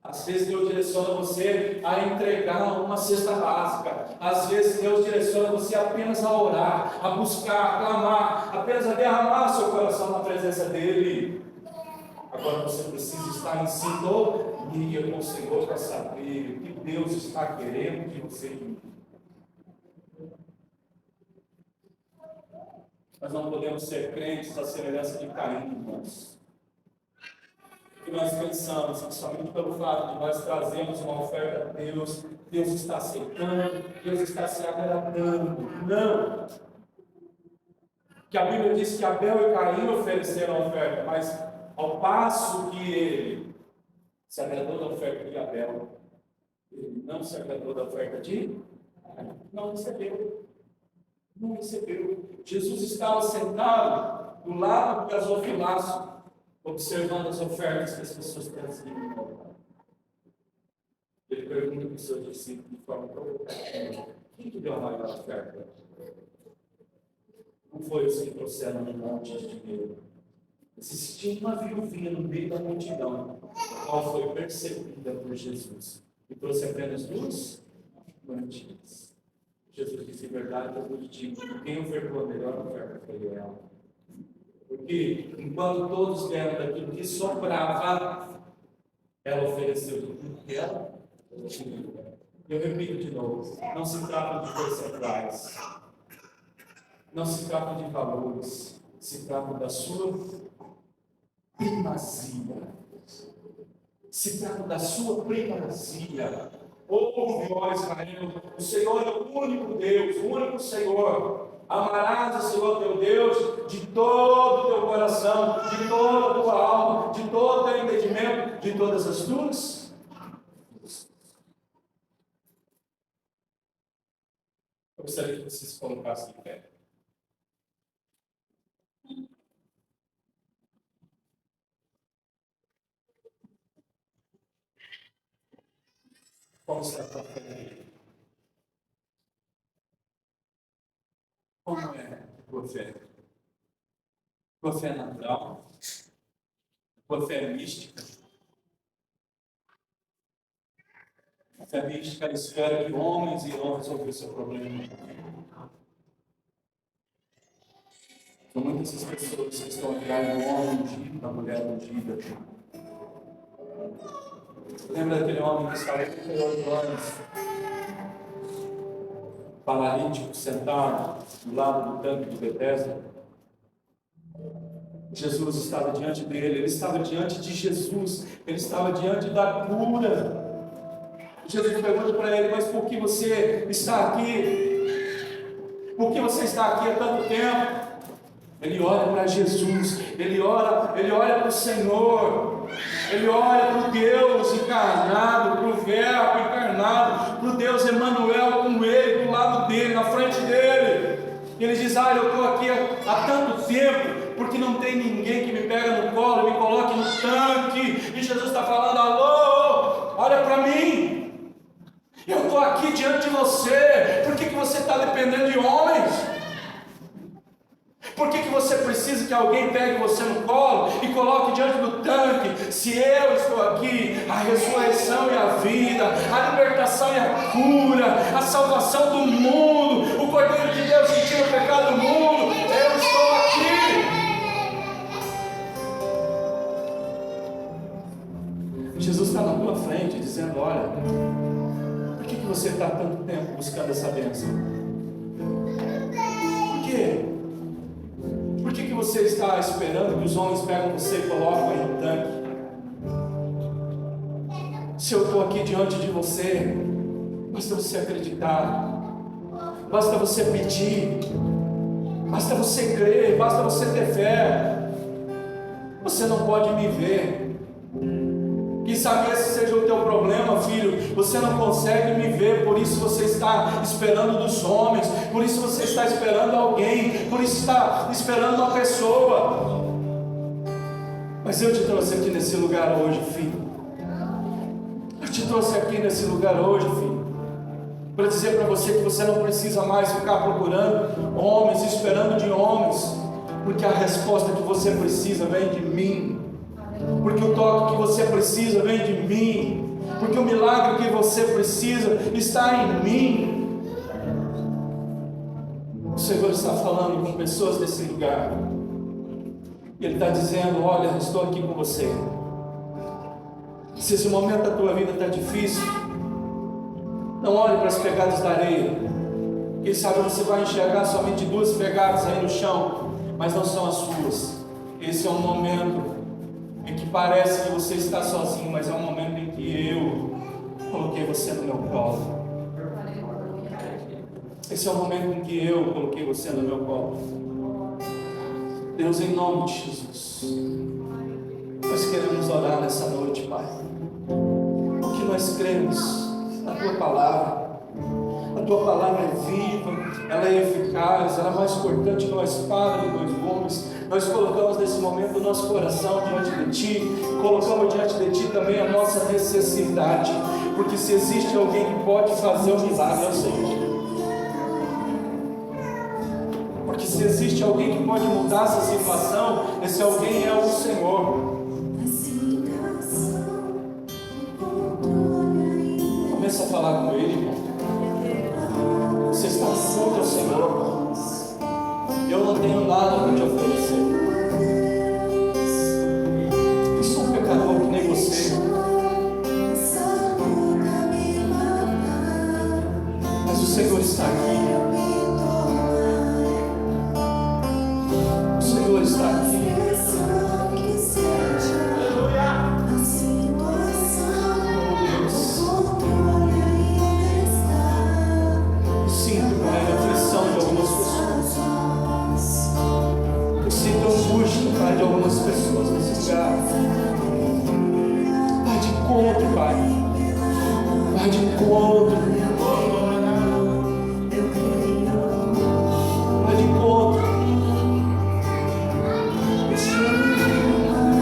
Às vezes Deus direciona você a entregar uma cesta básica. Às vezes Deus direciona você apenas a orar, a buscar, a clamar, apenas a derramar seu coração na presença dEle. Agora você precisa estar em sintonia com o Senhor para saber o que Deus está querendo de você. Nós não podemos ser crentes à semelhança de Caim, irmãos. Que nós pensamos, principalmente pelo fato de nós trazermos uma oferta a Deus, Deus está aceitando, Deus está se agradando. Não! Que a Bíblia diz que Abel e Caim ofereceram a oferta, mas ao passo que ele se agradou da oferta de Abel, ele não se agradou da oferta de Caim. Não recebeu. Não recebeu. Jesus estava sentado do lado do gasofilaço, observando as ofertas que as pessoas traziam. Ele pergunta para os seus discípulos de forma provocativa: quem que deu a maior oferta? Não foi os que trouxeram um monte de dinheiro. Existia uma viuvinha no meio da multidão, a qual foi percebida por Jesus e trouxe apenas 2 moedinhas. Jesus disse: em verdade, eu vos digo, quem ofertou a melhor oferta foi ela. Porque enquanto todos deram daquilo que sobrava, ela ofereceu tudo que ela tinha. Eu repito de novo: não se trata de percentuais, não se trata de valores, se trata da sua primazia. Se trata da sua primazia. Ouve, ó Israel, o Senhor é o único Deus, o único Senhor. Amarás o Senhor teu Deus de todo o teu coração, de toda a tua alma, de todo o teu entendimento, de todas as tuas. Eu gostaria que vocês se colocassem em pé. Como está a tua fé? Como é a tua fé? Tua fé é natural? Tua fé é mística? A fé mística espera que homens irão resolver o seu problema. São muitas as pessoas que estão atrás do homem ungido, da mulher ungida. Lembra daquele homem que estava 38 anos, paralítico, sentado do lado do tanque de Betesda? Jesus estava diante dele, ele estava diante de Jesus, ele estava diante da cura. Jesus pergunta para ele: mas por que você está aqui? Por que você está aqui há tanto tempo? Ele olha para Jesus, ele olha para o Senhor, ele olha para o Deus encarnado, para o Verbo encarnado, para o Deus Emanuel com ele, do lado dele, na frente dele. E ele diz: eu estou aqui há tanto tempo, porque não tem ninguém que me pega no colo e me coloque no tanque. E Jesus está falando: alô, olha para mim. Eu estou aqui diante de você. Por que você está dependendo de homens? Por que você precisa que alguém pegue você no colo e coloque diante do tanque? Se eu estou aqui, a ressurreição e a vida, a libertação e a cura, a salvação do mundo, o Cordeiro de Deus que tira o pecado do mundo, eu estou aqui. Jesus está na tua frente dizendo: olha, por que você está tanto tempo buscando essa bênção? Por quê? Por que você está esperando que os homens pegam você e colocam aí no tanque? Se eu estou aqui diante de você, basta você acreditar, basta você pedir, basta você crer, basta você ter fé. Você não pode me ver. Quem sabe esse seja o teu problema, filho. Você não consegue me ver, por isso você está esperando dos homens, por isso você está esperando alguém, por isso está esperando uma pessoa. Mas eu te trouxe aqui nesse lugar hoje, filho. Eu te trouxe aqui nesse lugar hoje, filho, para dizer para você que você não precisa mais ficar procurando homens, esperando de homens, porque a resposta que você precisa vem de mim. Porque o toque que você precisa vem de mim. Porque o milagre que você precisa está em mim. O Senhor está falando com pessoas desse lugar. E Ele está dizendo: olha, estou aqui com você. Se esse momento da tua vida está difícil, não olhe para as pegadas da areia. Quem sabe você vai enxergar somente 2 pegadas aí no chão, mas não são as suas. Esse é um momento em que parece que você está sozinho, mas é um momento em que eu coloquei você no meu colo. Esse é o momento em que eu coloquei você no meu colo. Deus, em nome de Jesus, nós queremos orar nessa noite, Pai, porque nós cremos na Tua Palavra. A Tua Palavra é viva, ela é eficaz, ela é mais cortante que uma espada de 2 gumes. Nós colocamos nesse momento o nosso coração diante de Ti, colocamos diante de Ti também a nossa necessidade, porque se existe alguém que pode fazer o milagre, é o Senhor. Porque se existe alguém que pode mudar essa situação, esse alguém é o Senhor. Começa a falar com Ele, irmão. Você está junto ao Senhor. Eu não tenho nada para te oferecer. Eu sou um pecador que nem você. Mas o Senhor está aqui. O Senhor está aqui. Aleluia. Oh, Deus. necessidade de algumas pessoas nesse lugar. Vai de encontro, Pai. Vai de encontro. Vai de encontro.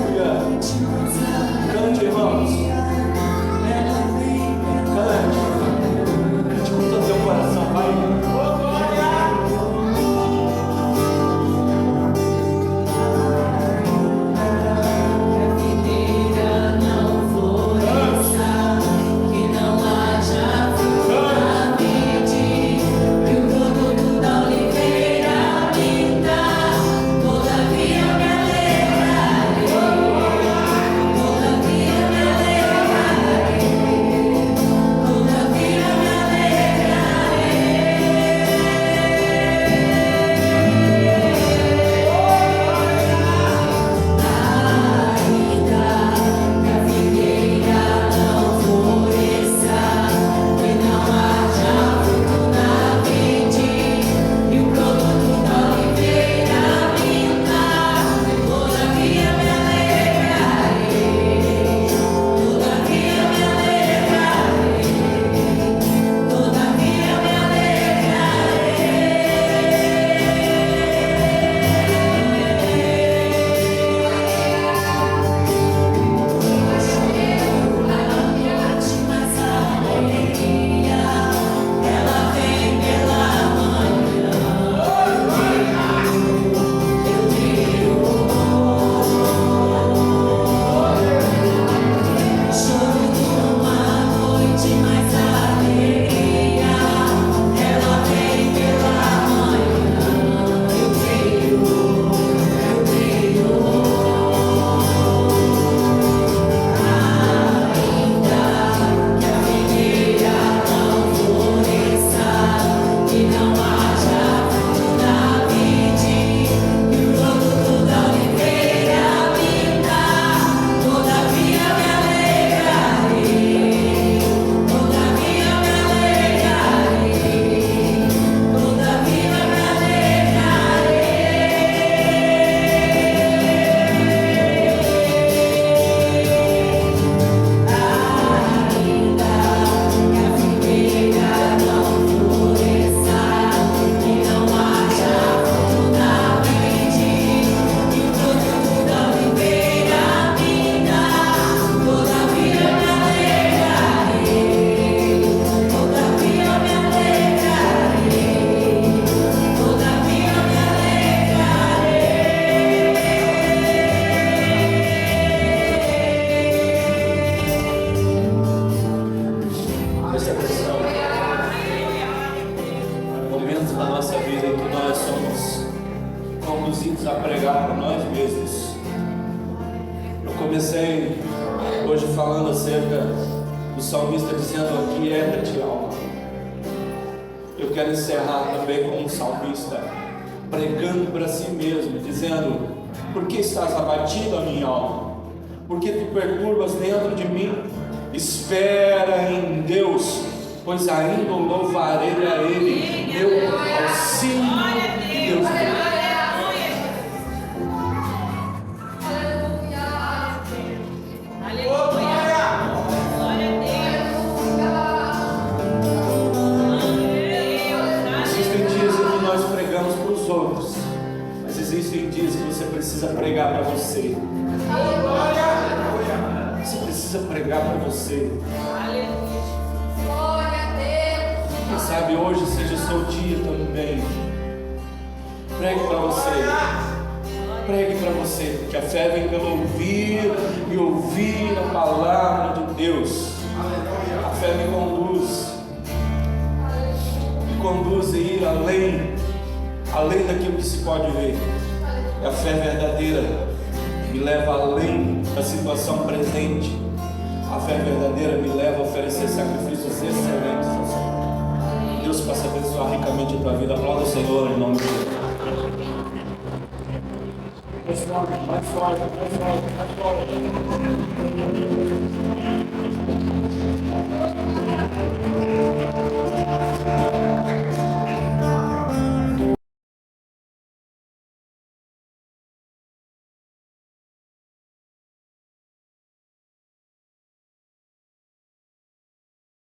Aleluia. Cante, irmãos. Cante. Cante com todo o teu coração, Pai. conduzidos a pregar para nós mesmos. Eu comecei hoje falando acerca do salmista dizendo: aquieta-te, alma. Eu quero encerrar também com um salmista pregando para si mesmo, dizendo: por que estás abatido, a minha alma? Por que te perturbas dentro de mim? Espera em Deus, pois ainda o louvarei a Ele, meu auxílio e Deus meu. Mas existem dias que você precisa pregar para você. Você precisa pregar para você. Quem sabe hoje seja o seu dia também. Pregue para você. Pregue para você, porque a fé vem pelo ouvir e ouvir a palavra de Deus. A fé me conduz a ir além daquilo que se pode ver. A fé verdadeira me leva além da situação presente. A fé verdadeira me leva a oferecer sacrifícios excelentes ao Senhor. Deus possa abençoar ricamente a tua vida. Aplauda o Senhor em nome de Jesus. Mais forte, mais forte, mais forte, mais forte.